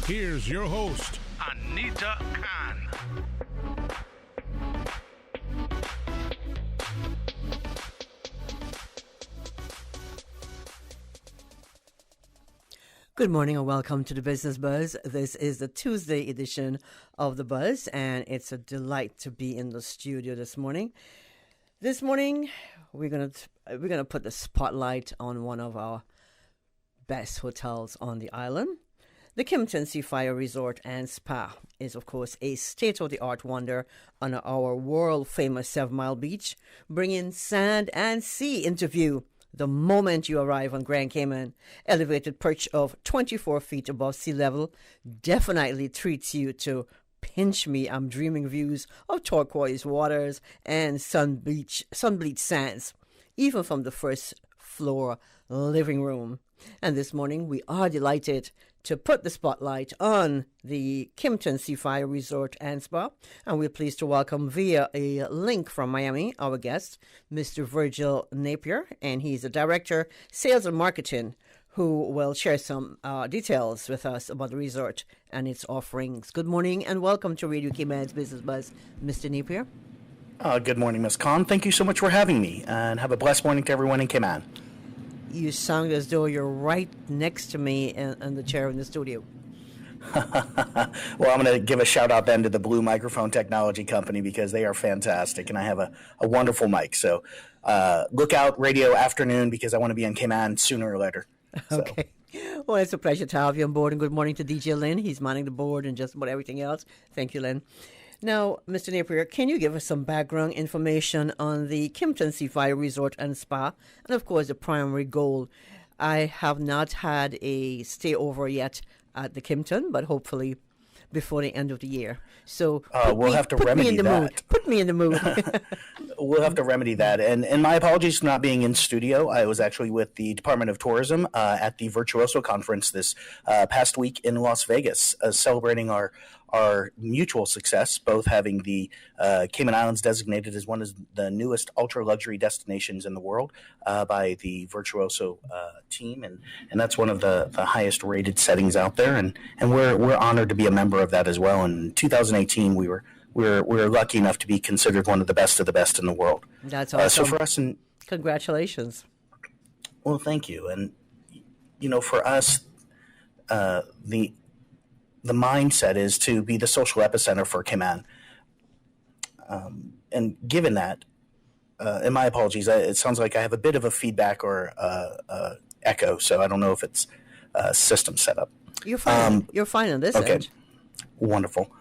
Here's your host, ANITA Khan. Good morning and welcome to the Business Buzz. This is the Tuesday edition of the Buzz, and it's a delight to be in the studio this morning. This morning, we're gonna put the spotlight on one of our best hotels on the island. The Kimpton Seafire Resort and Spa is, of course, a state-of-the-art wonder on our world-famous 7 Mile Beach, bringing sand and sea into view the moment you arrive on Grand Cayman. Elevated perch of 24 feet above sea level definitely treats you to pinch me, I'm dreaming views of turquoise waters and sun-bleached sands, even from the first floor living room. And this morning we are delighted to put the spotlight on the Kimpton Seafire Resort and Spa, and we're pleased to welcome via a link from Miami our guest, Mr. Virgil Napier, and he's the Director, Sales and Marketing, who will share some details with us about the resort and its offerings. Good morning and welcome to Radio Cayman's Business Buzz, Mr. Napier. Good morning, Ms. Khan. Thank you so much for having me, and have a blessed morning to everyone in Cayman. You sound as though you're right next to me in the chair in the studio. Well, I'm going to give a shout out then to the Blue Microphone Technology Company because they are fantastic, and I have a wonderful mic. So look out radio afternoon because I want to be on Cayman sooner or later. So. Okay. Well, it's a pleasure to have you on board, and good morning to DJ Lynn. He's manning the board and just about everything else. Thank you, Lynn. Now, Mr. Napier, can you give us some background information on the Kimpton Seafire Resort and Spa? And, of course, the primary goal. I have not had a stay over yet at the Kimpton, but hopefully before the end of the year. So we'll have to remedy that. Put me in the mood. We'll have to remedy that. And my apologies for not being in studio. I was actually with the Department of Tourism at the Virtuoso Conference this past week in Las Vegas, celebrating our mutual success, both having the Cayman Islands designated as one of the newest ultra-luxury destinations in the world by the Virtuoso team, and that's one of the highest rated settings out there, and we're honored to be a member of that as well. In 2018, we were lucky enough to be considered one of the best in the world. That's awesome. So for us, congratulations. Well, thank you. And for us, the mindset is to be the social epicenter for Cayman. And given that, and my apologies, it sounds like I have a bit of a feedback or echo, so I don't know if it's system setup. You're fine. You're fine on this end. Wonderful.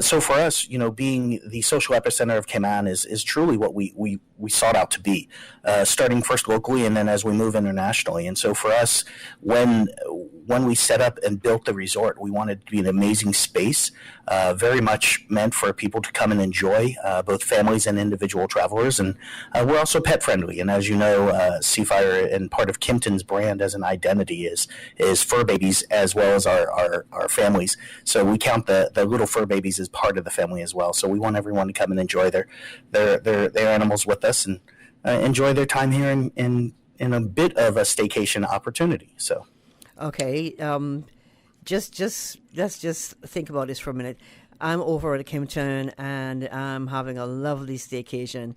So for us, being the social epicenter of Cayman is truly what we sought out to be, starting first locally and then as we move internationally. And so for us, when we set up and built the resort, we wanted it to be an amazing space, very much meant for people to come and enjoy, both families and individual travelers. And we're also pet friendly. And as you know, Seafire and part of Kimpton's brand as an identity is fur babies as well as our families. So we count the little fur babies as part of the family as well. So we want everyone to come and enjoy their animals with us and enjoy their time here in a bit of a staycation opportunity. So. Okay, let's just think about this for a minute. I'm over at Kimpton and I'm having a lovely staycation,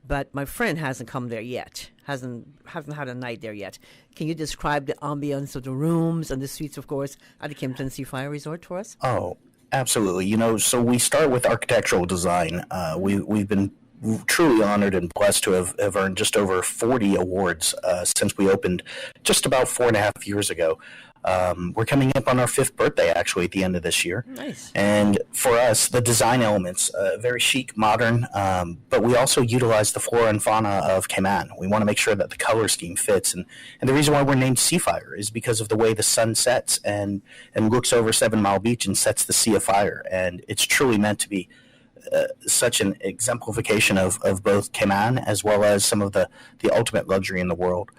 but my friend hasn't come there yet. Hasn't had a night there yet. Can you describe the ambience of the rooms and the suites, of course, at the Kimpton Seafire Resort for us? Oh, absolutely. So we start with architectural design. We've been truly honored and blessed to have earned just over 40 awards since we opened just about 4.5 years ago. We're coming up on our 5th birthday, actually, at the end of this year. Nice. And for us, the design elements, very chic, modern, but we also utilize the flora and fauna of Cayman. We want to make sure that the color scheme fits. And the reason why we're named Seafire is because of the way the sun sets and looks over 7 Mile Beach and sets the sea afire. And it's truly meant to be such an exemplification of both Cayman as well as some of the ultimate luxury in the world.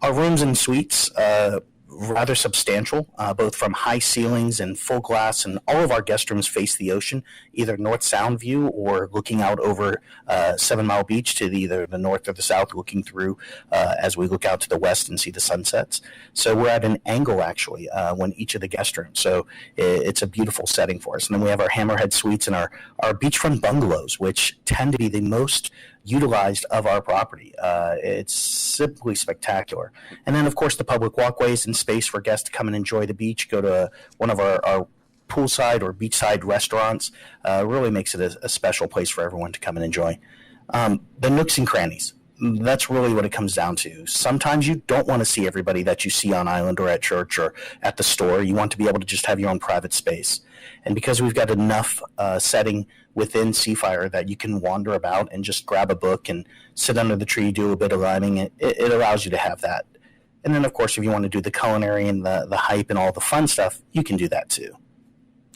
Our rooms and suites rather substantial, both from high ceilings and full glass, and all of our guest rooms face the ocean, either north sound view or looking out over 7 Mile Beach to either the north or the south, looking through as we look out to the west and see the sunsets. So we're at an angle actually when each of the guest rooms. So it's a beautiful setting for us. And then we have our Hammerhead Suites and our beachfront bungalows, which tend to be the most utilized of our property. It's simply spectacular. And then, of course, the public walkways and space for guests to come and enjoy the beach, go to one of our poolside or beachside restaurants, really makes it a special place for everyone to come and enjoy. The nooks and crannies. That's really what it comes down to. Sometimes you don't want to see everybody that you see on island or at church or at the store. You want to be able to just have your own private space. And because we've got enough setting within Seafire that you can wander about and just grab a book and sit under the tree, do a bit of lining, it allows you to have that. And then, of course, if you want to do the culinary and the hype and all the fun stuff, you can do that too.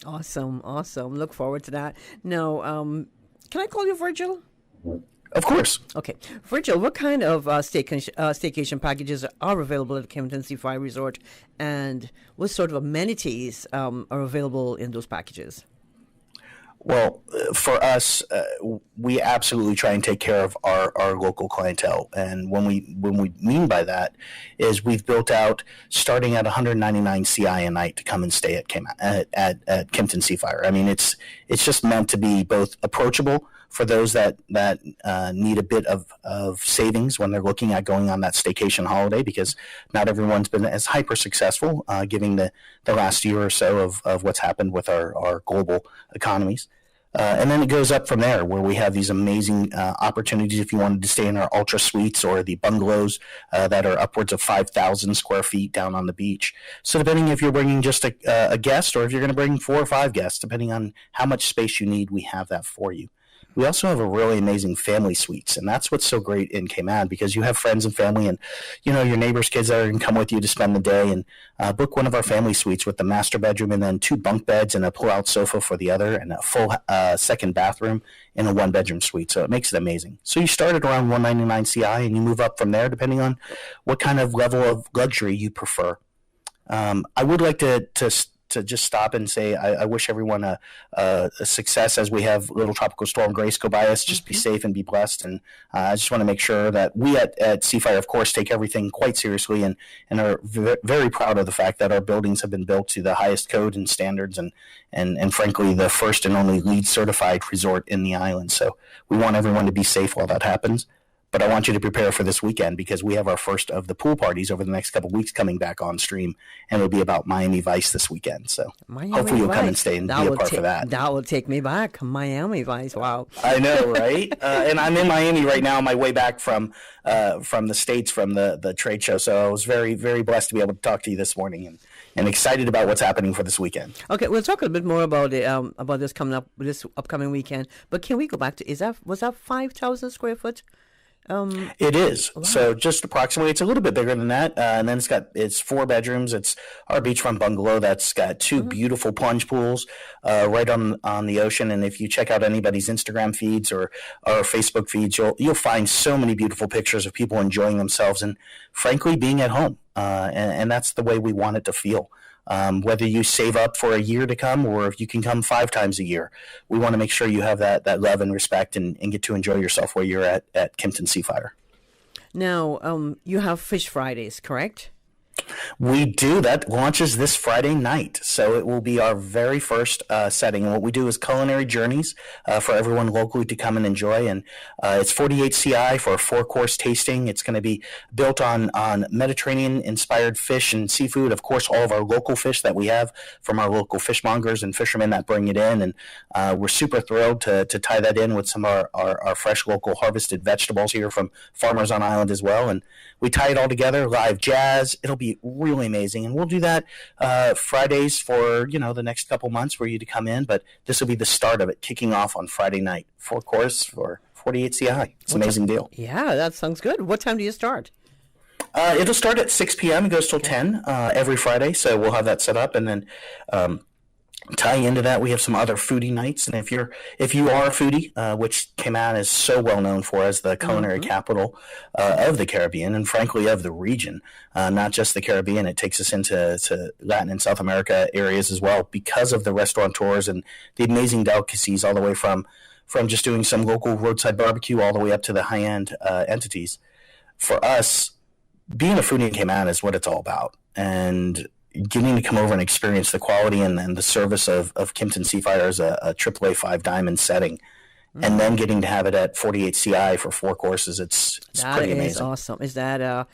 Awesome. Look forward to that. Now, can I call you Virgil? Of course. Okay. Virgil, what kind of staycation packages are available at Kempton Seafire Resort, and what sort of amenities are available in those packages? Well, for us, we absolutely try and take care of our local clientele. And when we mean by that is we've built out, starting at $199 CI a night to come and stay at Kempton Seafire. I mean, it's just meant to be both approachable for those that need a bit of savings when they're looking at going on that staycation holiday, because not everyone's been as hyper successful given the last year or so of what's happened with our global economies. And then it goes up from there, where we have these amazing opportunities if you wanted to stay in our ultra suites or the bungalows that are upwards of 5,000 square feet down on the beach. So depending if you're bringing just a guest or if you're going to bring 4 or 5 guests, depending on how much space you need, we have that for you. We also have a really amazing family suites, and that's what's so great in Cayman, because you have friends and family and, your neighbors' kids that are going to come with you to spend the day, and book one of our family suites with the master bedroom and then 2 bunk beds and a pull-out sofa for the other, and a full second bathroom in a 1-bedroom suite. So it makes it amazing. So you start at around $199 CI, and you move up from there depending on what kind of level of luxury you prefer. I would like to just stop and say I wish everyone a success as we have Little Tropical Storm Grace go by us. Just be safe and be blessed. And I just want to make sure that we at Seafire, of course, take everything quite seriously and are very proud of the fact that our buildings have been built to the highest code and standards and frankly, the first and only LEED certified resort in the island. So we want everyone to be safe while that happens. But I want you to prepare for this weekend, because we have our first of the pool parties over the next couple of weeks coming back on stream, and it'll be about Miami Vice this weekend. So hopefully you'll come and stay and be a part for that. That will take me back. Miami Vice, wow. I know, right? And I'm in Miami right now on my way back from the States from the trade show. So I was very, very blessed to be able to talk to you this morning and excited about what's happening for this weekend. Okay, we'll talk a bit more about this upcoming weekend. But can we go back to, was that 5,000 square foot? It is. Wow. So just approximately, it's a little bit bigger than that. And then it's 4 bedrooms. It's our beachfront bungalow that's got 2 beautiful plunge pools right on the ocean. And if you check out anybody's Instagram feeds or Facebook feeds, you'll find so many beautiful pictures of people enjoying themselves and frankly being at home. And that's the way we want it to feel. Whether you save up for a year to come or if you can come 5 times a year, we want to make sure you have that love and respect and get to enjoy yourself while you're at Kempton Seafire. Now, you have Fish Fridays, correct? We do. That launches this Friday night. So it will be our very first setting. And what we do is culinary journeys for everyone locally to come and enjoy. And it's 48 CI for a 4-course tasting. It's going to be built on Mediterranean-inspired fish and seafood. Of course, all of our local fish that we have from our local fishmongers and fishermen that bring it in. And we're super thrilled to tie that in with some of our fresh local harvested vegetables here from farmers on island as well. And we tie it all together, live jazz. It'll be really amazing. And we'll do that Fridays for, the next couple months for you to come in. But this will be the start of it, kicking off on Friday night. 4-course for 48 CI. It's an amazing deal. Yeah, that sounds good. What time do you start? It'll start at 6 p.m. It goes till 10 every Friday. So we'll have that set up. And then tie into that, we have some other foodie nights, and if you are a foodie, which Cayman is so well known for as the culinary capital of the Caribbean, and frankly of the region, not just the Caribbean, it takes us into Latin and South America areas as well, because of the restaurateurs and the amazing delicacies, all the way from just doing some local roadside barbecue all the way up to the high end entities. For us, being a foodie in Cayman is what it's all about, and getting to come over and experience the quality and the service of Kimpton Seafire as a AAA 5 diamond setting, and then getting to have it at 48 CI for 4 courses, it's pretty amazing. That is awesome. Is that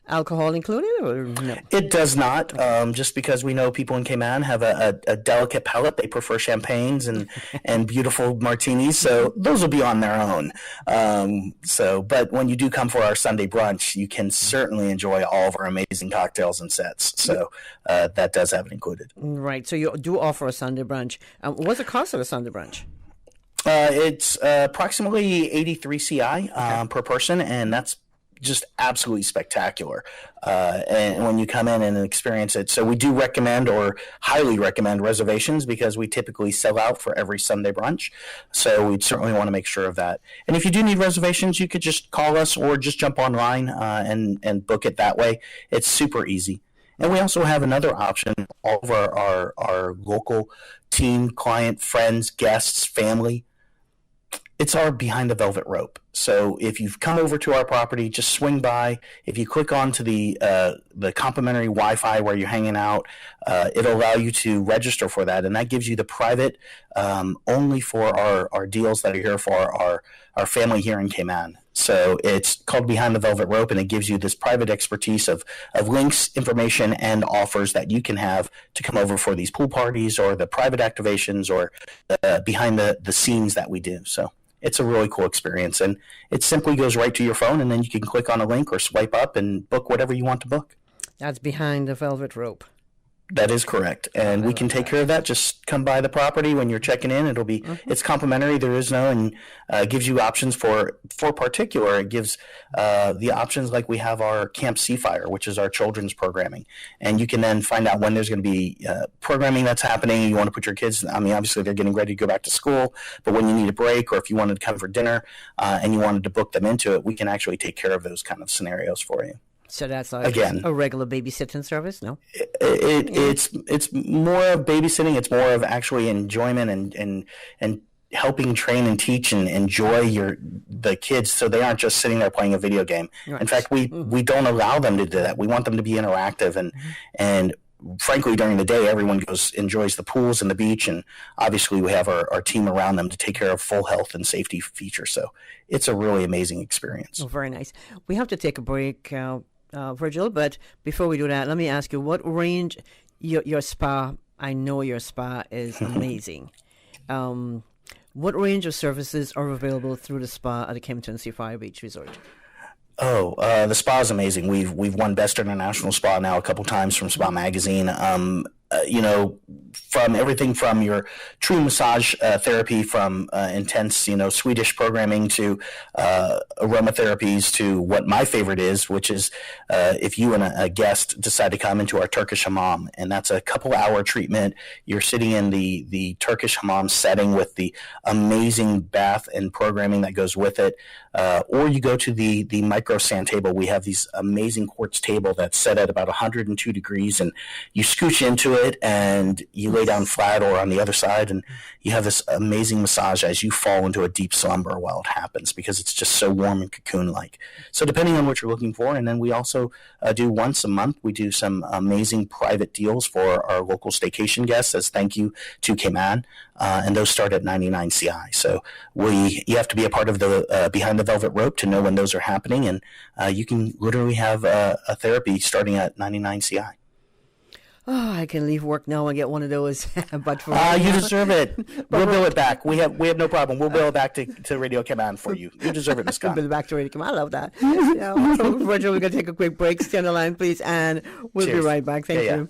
alcohol included or no? It does not, just because we know people in Cayman have a delicate palate. They prefer champagnes and beautiful martinis, so those will be on their own. But when you do come for our Sunday brunch, you can certainly enjoy all of our amazing cocktails and sets. So that does have it included. Right. So you do offer a Sunday brunch. What's the cost of a Sunday brunch? It's approximately 83 CI per person, and that's just absolutely spectacular. And when you come in and experience it, so we do recommend, or highly recommend, reservations, because we typically sell out for every Sunday brunch. So we'd certainly want to make sure of that. And if you do need reservations, you could just call us or just jump online and book it that way. It's super easy. And we also have another option. All of our local team, client, friends, guests, family, it's our Behind the Velvet Rope. So if you've come over to our property, just swing by. If you click onto the complimentary Wi-Fi where you're hanging out, it'll allow you to register for that, and that gives you the private only for our deals that are here for our family here in Cayman. So it's called Behind the Velvet Rope, and it gives you this private expertise of links, information, and offers that you can have to come over for these pool parties or the private activations or behind the scenes that we do. So it's a really cool experience, and it simply goes right to your phone, and then you can click on a link or swipe up and book whatever you want to book. That's Behind the Velvet Rope. That is correct, and we can take care of that. Just come by the property when you're checking in. It'll be it's complimentary. There is no, and gives you options for particular. It gives the options, like we have our Camp Seafire, which is our children's programming, and you can then find out when there's going to be programming that's happening. You want to put your kids. I mean, obviously they're getting ready to go back to school, but when you need a break, or if you wanted to come for dinner and you wanted to book them into it, we can actually take care of those kind of scenarios for you. So that's like a regular babysitting service, no? It's more of babysitting. It's more of actually enjoyment and helping train and teach and enjoy the kids, so they aren't just sitting there playing a video game. Right. In fact, we don't allow them to do that. We want them to be interactive, and frankly, during the day, everyone enjoys the pools and the beach, and obviously we have our team around them to take care of full health and safety features. So it's a really amazing experience. Oh, very nice. We have to take a break, Virgil, but before we do that, let me ask you, what range your spa? I know your spa is amazing. What range of services are available through the spa at the Kimpton Seafire Beach Resort? Oh, the spa is amazing. We've won Best International Spa now a couple times from Spa Magazine. From everything from your true massage therapy, from intense, Swedish programming, to aromatherapies, to what my favorite is, which is if you and a guest decide to come into our Turkish hammam, and that's a couple-hour treatment. You're sitting in the Turkish hammam setting with the amazing bath and programming that goes with it, or you go to the micro sand table. We have these amazing quartz table that's set at about 102 degrees, and you scooch into it and you lay down flat or on the other side, and you have this amazing massage as you fall into a deep slumber while it happens, because it's just so warm and cocoon-like. So depending on what you're looking for. And then we also do once a month, we do some amazing private deals for our local staycation guests as thank you to Cayman, and those start at 99 CI. So you have to be a part of the Behind the Velvet Rope to know when those are happening, and you can literally have a therapy starting at 99 CI. Oh, I can leave work now and get one of those. But for you deserve it. We'll bill it back. We have no problem. We'll bill it back to Radio Cayman for you. You deserve it, Ms. Scott. Bill it back to Radio Cayman. I love that. So, Virgil, we're going to take a quick break. Stay on the line, please, and we'll be right back. Thank you.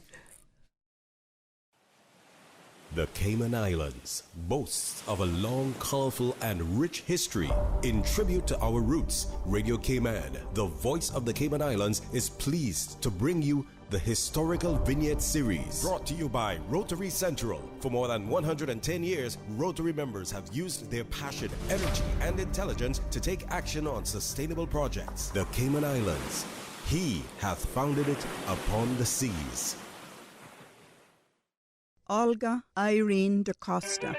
The Cayman Islands boasts of a long, colorful, and rich history. In tribute to our roots, Radio Cayman, the voice of the Cayman Islands, is pleased to bring you the Historical Vignette Series, brought to you by Rotary Central. For more than 110 years, Rotary members have used their passion, energy, and intelligence to take action on sustainable projects. The Cayman Islands, He hath founded it upon the seas. Olga Irene da Costa,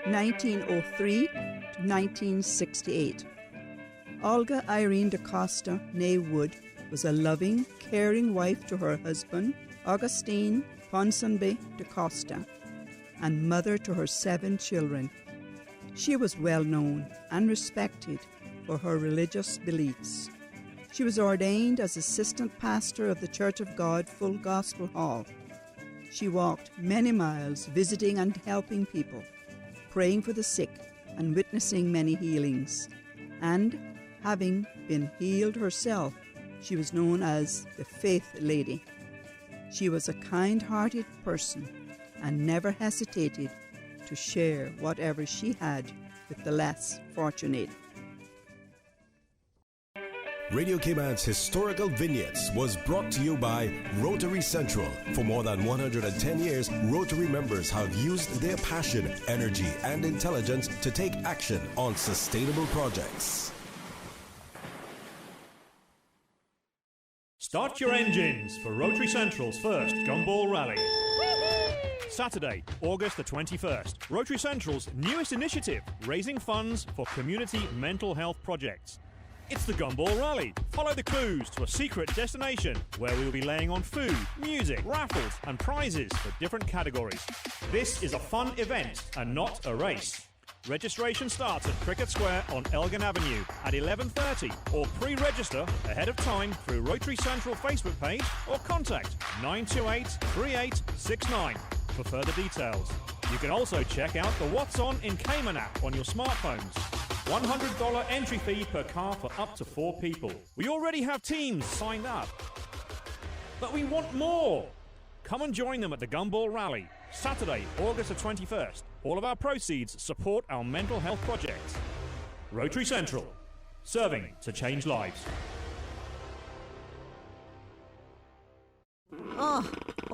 1903 to 1968. Olga Irene da Costa, née Wood, was a loving, caring wife to her husband, Augustine Ponsonby da Costa, and mother to her 7 children. She was well known and respected for her religious beliefs. She was ordained as assistant pastor of the Church of God Full Gospel Hall. She walked many miles visiting and helping people, praying for the sick and witnessing many healings. And, having been healed herself, she was known as the Faith Lady. She was a kind-hearted person and never hesitated to share whatever she had with the less fortunate. Radio Cayman's Historical Vignettes was brought to you by Rotary Central. For more than 110 years, Rotary members have used their passion, energy, and intelligence to take action on sustainable projects. Start your engines for Rotary Central's first Gumball Rally. Saturday, August the 21st. Rotary Central's newest initiative, raising funds for community mental health projects. It's the Gumball Rally. Follow the clues to a secret destination where we will be laying on food, music, raffles and prizes for different categories. This is a fun event and not a race. Registration starts at Cricket Square on Elgin Avenue at 11:30 or pre-register ahead of time through Rotary Central Facebook page or contact 928-3869 for further details. You can also check out the What's On in Cayman app on your smartphones. $100 entry fee per car for up to 4 people. We already have teams signed up, but we want more. Come and join them at the Gumball Rally, Saturday, August the 21st. All of our proceeds support our mental health project. Rotary Central, serving to change lives.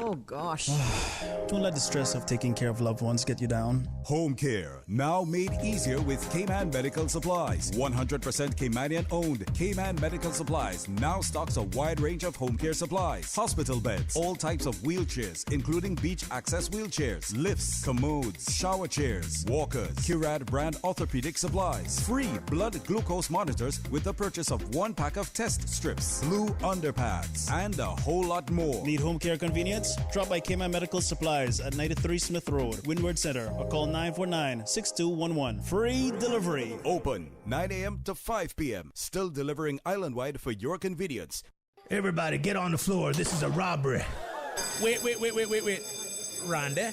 Oh gosh. Don't let the stress of taking care of loved ones get you down. Home care, now made easier with Cayman Medical Supplies. 100% Caymanian owned. Cayman Medical Supplies now stocks a wide range of home care supplies. Hospital beds, all types of wheelchairs, including beach access wheelchairs, lifts, commodes, shower chairs, walkers, Curad brand orthopedic supplies. Free blood glucose monitors with the purchase of 1 pack of test strips, blue underpads, and a whole lot more. Need home care convenience? Drop by Cayman Medical Supplies at 93 Smith Road, Windward Center, or call 949-6211. Free delivery. Open 9 a.m. to 5 p.m. Still delivering island-wide for your convenience. Everybody get on the floor. This is a robbery. Wait. Randy,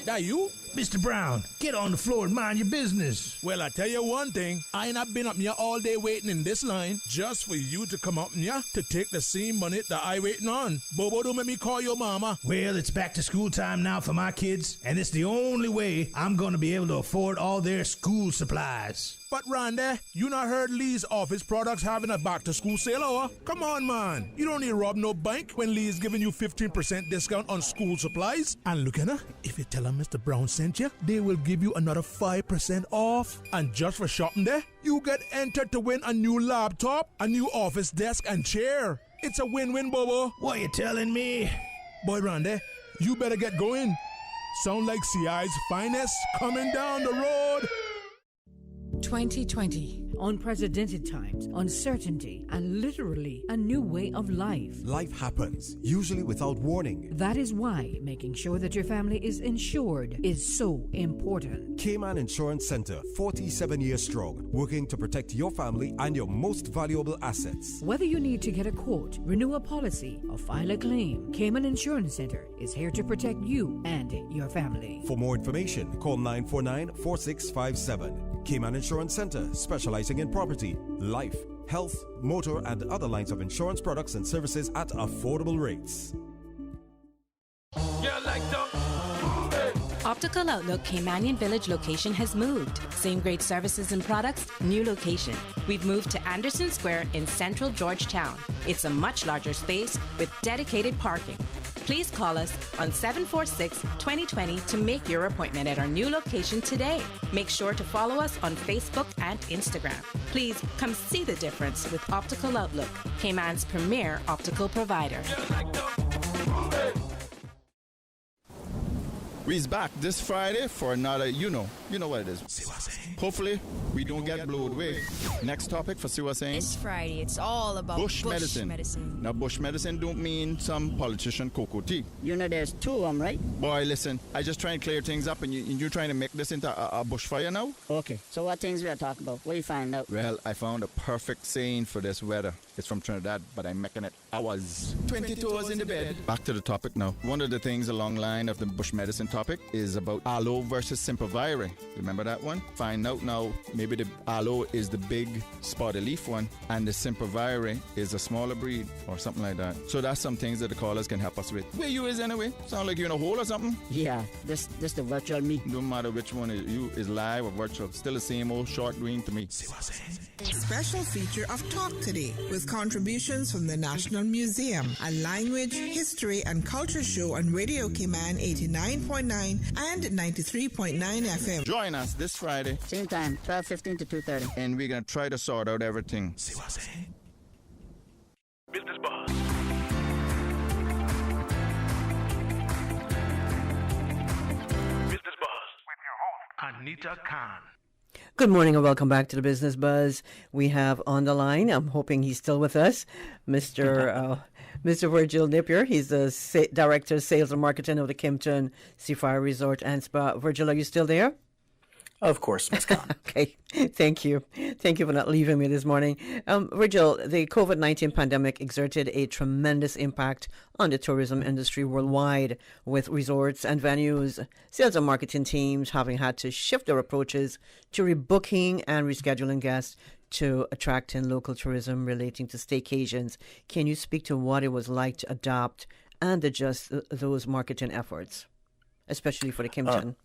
that you? Mr. Brown, get on the floor and mind your business. Well, I tell you one thing. I ain't not been up here all day waiting in this line just for you to come up here to take the same money that I waiting on. Bobo, don't make me call your mama. Well, it's back to school time now for my kids, and it's the only way I'm going to be able to afford all their school supplies. But Randy, you not heard Lee's office products having a back-to-school sale, or? Come on, man. You don't need to rob no bank when Lee's giving you 15% discount on school supplies. And look at her. If you tell them Mr. Brown sent you, they will give you another 5% off. And just for shopping there, you get entered to win a new laptop, a new office desk and chair. It's a win-win, Bobo. What you telling me? Boy, Randy, you better get going. Sound like CI's finest coming down the road. 2020. Unprecedented times, uncertainty, and literally a new way of life. Life happens, usually without warning. That is why making sure that your family is insured is so important. Cayman Insurance Center, 47 years strong, working to protect your family and your most valuable assets. Whether you need to get a quote, renew a policy, or file a claim, Cayman Insurance Center is here to protect you and your family. For more information, call 949-4657. Cayman Insurance Center, specializing in property, life, health, motor, and other lines of insurance products and services at affordable rates. Yeah, like Optical Outlook Caymanian Village location has moved. Same great services and products, new location. We've moved to Anderson Square in central Georgetown. It's a much larger space with dedicated parking. Please call us on 746-2020 to make your appointment at our new location today. Make sure to follow us on Facebook and Instagram. Please come see the difference with Optical Outlook, Cayman's premier optical provider. We's back this Friday for another, you know what it is. Hopefully, we don't get blown away. Next topic for Siwa saying. This Friday, it's all about bush medicine. Now, bush medicine don't mean some politician cocoa tea. You know there's two of them, right? Boy, listen, I just try and clear things up, and you're trying to make this into a bushfire now? Okay, so what things we are talking about? What do you find out? Well, I found a perfect saying for this weather. It's from Trinidad, but I'm making it ours. 22 hours in the bed. Back to the topic now. One of the things along the line of the bush medicine topic is about aloe versus sempervirus. Remember that one? Find out now, maybe the aloe is the big spotted leaf one and the sempervirus is a smaller breed or something like that. So that's some things that the callers can help us with. Where you is anyway? Sound like you in a hole or something? Yeah, this the virtual me. No matter which one is live or virtual, still the same old short green to me. Special feature of Talk Today with contributions from the National Museum, a language, history and culture show on Radio Cayman 89.9 and 93.9 FM. Join us this Friday. Same time, 12:15 to 2:30. And we're going to try to sort out everything. Business Boss. Business Boss with your host, ANITA Khan. Good morning and welcome back to the Business Buzz. We have on the line, I'm hoping he's still with us, Mr. Virgil Napier. He's the Director of Sales and Marketing of the Kimpton Seafire Resort and Spa. Virgil, are you still there? Of course, Ms. Khan. Okay, thank you. Thank you for not leaving me this morning. Virgil, the COVID-19 pandemic exerted a tremendous impact on the tourism industry worldwide, with resorts and venues, sales and marketing teams having had to shift their approaches to rebooking and rescheduling guests to attracting local tourism relating to staycations. Can you speak to what it was like to adapt and adjust those marketing efforts, especially for the Kimpton?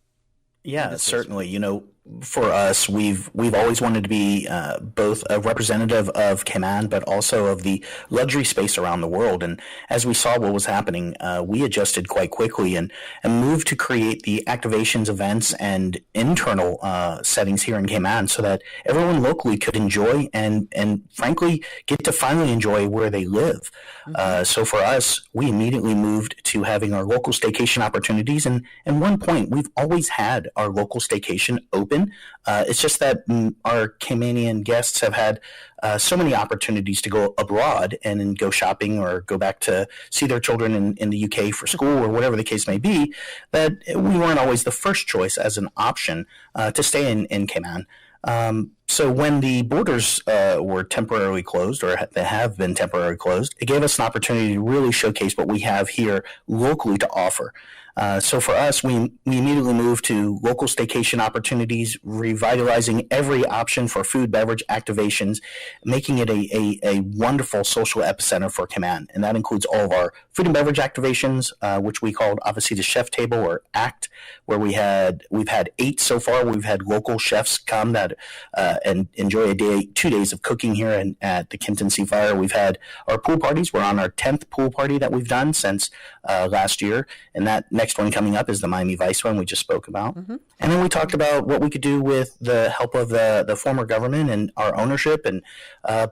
Yeah, certainly. You know, for us, we've always wanted to be both a representative of Cayman, but also of the luxury space around the world. And as we saw what was happening, we adjusted quite quickly and moved to create the activations, events, and internal settings here in Cayman so that everyone locally could enjoy and frankly get to finally enjoy where they live. Mm-hmm. So for us, we immediately moved to having our local staycation opportunities. And at one point, we've always had our local staycation open. It's just that our Caymanian guests have had so many opportunities to go abroad and go shopping or go back to see their children in the UK for school or whatever the case may be, that we weren't always the first choice as an option to stay in Cayman. So when the borders were temporarily closed, or they have been temporarily closed, it gave us an opportunity to really showcase what we have here locally to offer. So for us, we immediately moved to local staycation opportunities, revitalizing every option for food, beverage activations, making it a wonderful social epicenter for Cayman. And that includes all of our food and beverage activations, which we called obviously the Chef Table or ACT, where we've had 8 so far. We've had local chefs come that and enjoy 2 days of cooking here at the Kimpton Seafire. We've had our pool parties. We're on our 10th pool party that we've done since last year, and that next one coming up is the Miami Vice one we just spoke about. Mm-hmm. And then we talked about what we could do with the help of the former government and our ownership and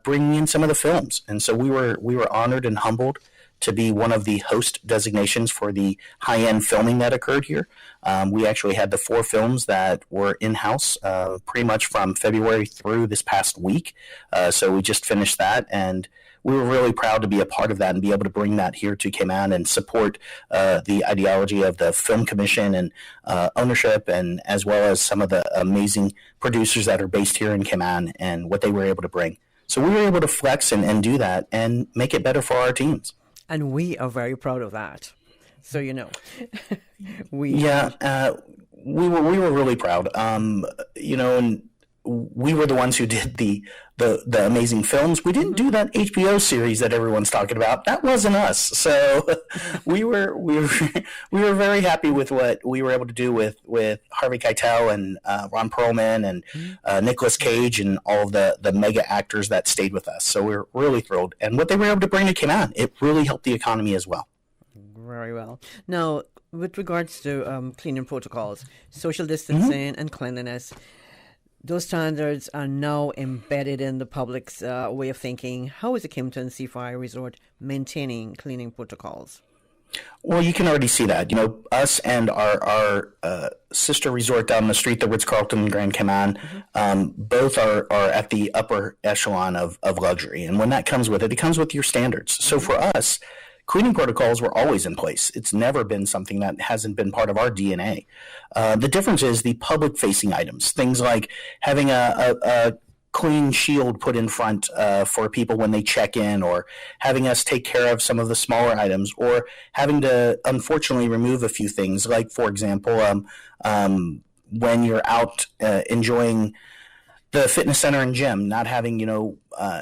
bringing in some of the films. And so we were honored and humbled to be one of the host designations for the high-end filming that occurred here. We actually had the 4 films that were in-house pretty much from February through this past week. So we just finished that, and we were really proud to be a part of that and be able to bring that here to Cayman and support the ideology of the Film Commission and ownership, and as well as some of the amazing producers that are based here in Cayman and what they were able to bring. So we were able to flex and do that and make it better for our teams. And we are very proud of that. So, you know, we were really proud. And we were the ones who did the amazing films. We didn't do that HBO series that everyone's talking about. That wasn't us. So we were very happy with what we were able to do with Harvey Keitel and Ron Perlman and Nicolas Cage and all of the mega actors that stayed with us. So we're really thrilled. And what they were able to bring to Cayman, it really helped the economy as well. Very well. Now, with regards to cleaning protocols, social distancing and cleanliness, those standards are now embedded in the public's way of thinking. How is the Kimpton Seafire Resort maintaining cleaning protocols? Well, you can already see that. Us and our sister resort down the street, the Ritz-Carlton in Grand Cayman, both are at the upper echelon of luxury. And when that comes with it, it comes with your standards. So for us, cleaning protocols were always in place. It's never been something that hasn't been part of our DNA. The difference is the public-facing items, things like having a clean shield put in front for people when they check in, or having us take care of some of the smaller items, or having to, unfortunately, remove a few things. Like, for example, when you're out enjoying the fitness center and gym, not having,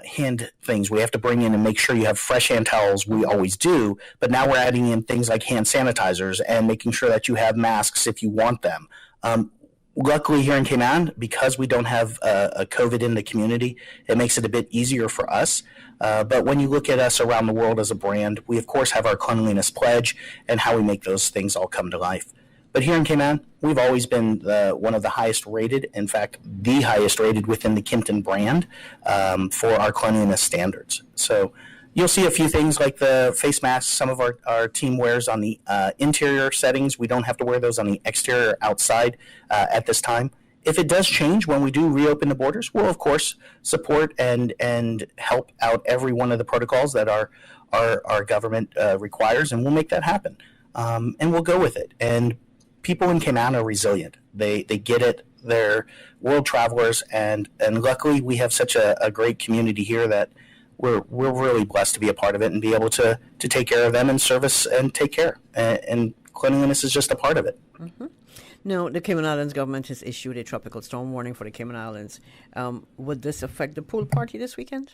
hand things. We have to bring in and make sure you have fresh hand towels. We always do. But now we're adding in things like hand sanitizers and making sure that you have masks if you want them. Luckily here in Cayman, because we don't have a COVID in the community, it makes it a bit easier for us. But when you look at us around the world as a brand, we, of course, have our cleanliness pledge and how we make those things all come to life. But here in Cayman, we've always been one of the highest rated, in fact, the highest rated within the Kimpton brand for our cleanliness standards. So you'll see a few things like the face masks some of our team wears on the interior settings. We don't have to wear those on the exterior outside at this time. If it does change when we do reopen the borders, we'll, of course, support and help out every one of the protocols that our government requires, and we'll make that happen. And we'll go with it. And people in Cayman are resilient. They get it. They're world travelers, and luckily we have such a great community here that we're really blessed to be a part of it and be able to take care of them and service and take care. And cleanliness is just a part of it. Mm-hmm. Now, the Cayman Islands government has issued a tropical storm warning for the Cayman Islands. Would this affect the pool party this weekend?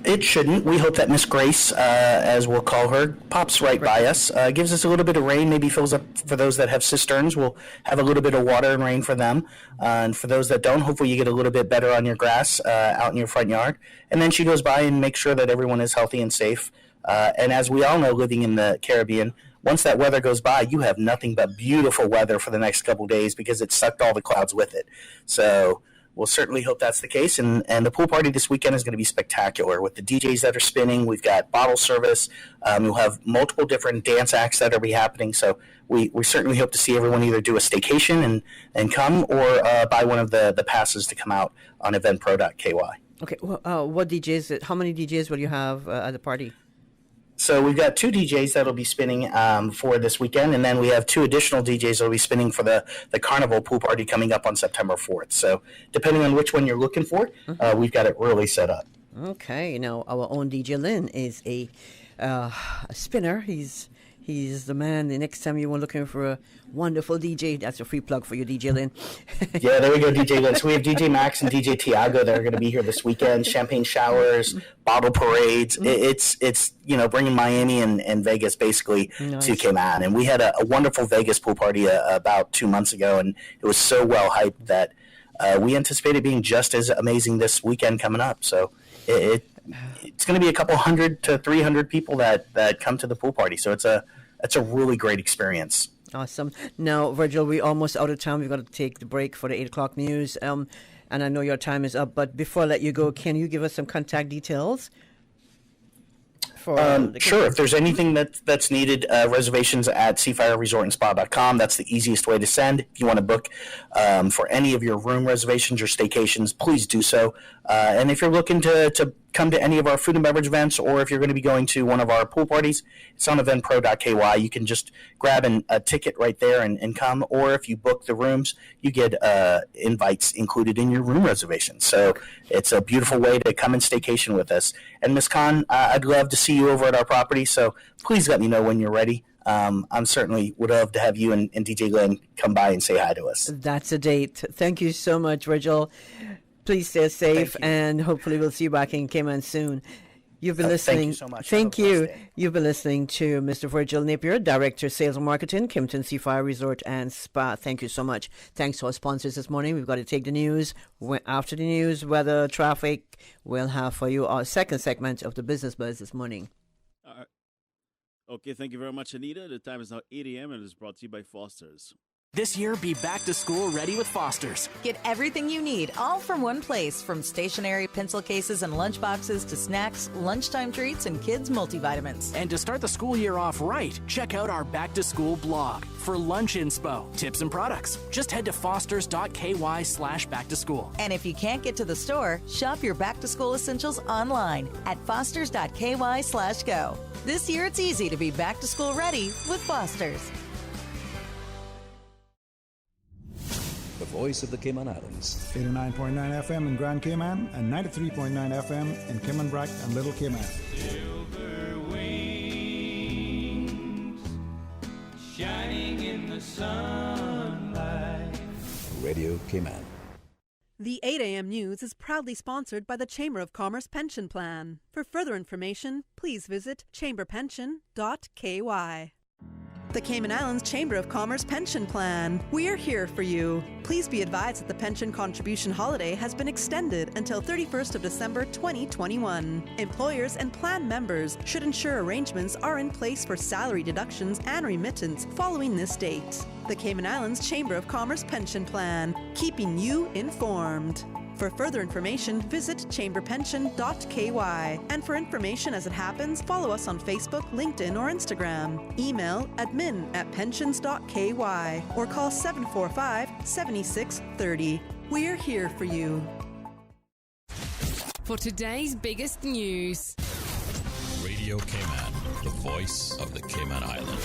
It shouldn't. We hope that Miss Grace, as we'll call her, pops right by us, gives us a little bit of rain, maybe fills up for those that have cisterns. We'll have a little bit of water and rain for them. And for those that don't, hopefully you get a little bit better on your grass out in your front yard. And then she goes by and makes sure that everyone is healthy and safe. And as we all know, living in the Caribbean, once that weather goes by, you have nothing but beautiful weather for the next couple of days because it sucked all the clouds with it. So we'll certainly hope that's the case. And the pool party this weekend is going to be spectacular with the DJs that are spinning. We've got bottle service. We'll have multiple different dance acts that will be happening. So we certainly hope to see everyone either do a staycation and come or buy one of the passes to come out on eventpro.ky. Okay. Well, what DJs? How many DJs will you have at the party? So we've got 2 DJs that will be spinning for this weekend, and then we have 2 additional DJs that will be spinning for the Carnival pool party coming up on September 4th. So depending on which one you're looking for, we've got it really set up. Okay. Now, our own DJ Lynn is a spinner. He's the man. The next time you were looking for a wonderful DJ, that's a free plug for you, DJ Lynn. Yeah, there we go, DJ Lynn. So we have DJ Max and DJ Tiago that are going to be here this weekend. Champagne showers, bottle parades. It's bringing Miami and Vegas basically to Cayman. And we had a wonderful Vegas pool party about 2 months ago, and it was so well hyped that we anticipate it being just as amazing this weekend coming up. So it's going to be a couple 100 to 300 people that come to the pool party. So it's a really great experience. Awesome. Now, Virgil, we're almost out of time. We've got to take the break for the 8 o'clock news. And I know your time is up, but before I let you go, can you give us some contact details? Sure. If there's anything that's needed, reservations at seafireresortandspa.com. That's the easiest way to send. If you want to book for any of your room reservations or staycations, please do so. And if you're looking to come to any of our food and beverage events, or if you're going to be going to one of our pool parties, it's on eventpro.ky. You can just grab a ticket right there and come. Or if you book the rooms, you get invites included in your room reservation. So it's a beautiful way to come and staycation with us. And Ms. Khan, I'd love to see you over at our property. So please let me know when you're ready. I'm certainly would love to have you and DJ Glenn come by and say hi to us. That's a date. Thank you so much, Virgil. Please stay safe, and hopefully we'll see you back in Cayman soon. You've been listening. Thank you so much. Thank you. You've been listening to Mr. Virgil Napier, Director, Sales and Marketing, Kimpton Seafire Resort and Spa. Thank you so much. Thanks to our sponsors this morning. We've got to take the news. After the news, weather, traffic, we'll have for you our second segment of the Business Buzz this morning. Okay, thank you very much, Anita. The time is now 8 a.m. and it is brought to you by Foster's. This year, be back to school ready with Foster's. Get everything you need, all from one place, from stationery, pencil cases, and lunch boxes to snacks, lunchtime treats, and kids' multivitamins. And to start the school year off right, check out our Back to School blog for lunch inspo, tips, and products. Just head to fosters.ky/back to school. And if you can't get to the store, shop your back to school essentials online at fosters.ky/go. This year, it's easy to be back to school ready with Foster's. The voice of the Cayman Islands. 89.9 FM in Grand Cayman and 93.9 FM in Cayman Brac and Little Cayman. Silver wings shining in the sunlight. Radio Cayman. The 8 a.m. news is proudly sponsored by the Chamber of Commerce Pension Plan. For further information, please visit chamberpension.ky. The Cayman Islands Chamber of Commerce Pension Plan. We are here for you. Please be advised that the pension contribution holiday has been extended until 31st of December 2021. Employers and plan members should ensure arrangements are in place for salary deductions and remittance following this date. The Cayman Islands Chamber of Commerce Pension Plan, keeping you informed. For further information, visit chamberpension.ky. And for information as it happens, follow us on Facebook, LinkedIn, or Instagram. Email admin@pensions.ky or call 745-7630. We're here for you. For today's biggest news. Radio Cayman, the voice of the Cayman Island.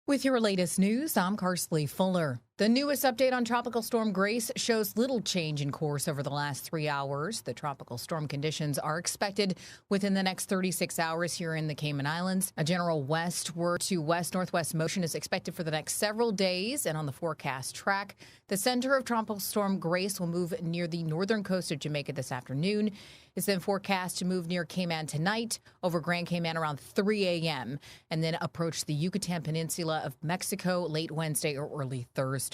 With your latest news, I'm Karsley Fuller. The newest update on Tropical Storm Grace shows little change in course over the last 3 hours. The tropical storm conditions are expected within the next 36 hours here in the Cayman Islands. A general westward to west-northwest motion is expected for the next several days, and on the forecast track, the center of Tropical Storm Grace will move near the northern coast of Jamaica this afternoon. It's then forecast to move near Cayman tonight, over Grand Cayman around 3 a.m., and then approach the Yucatan Peninsula of Mexico late Wednesday or early Thursday.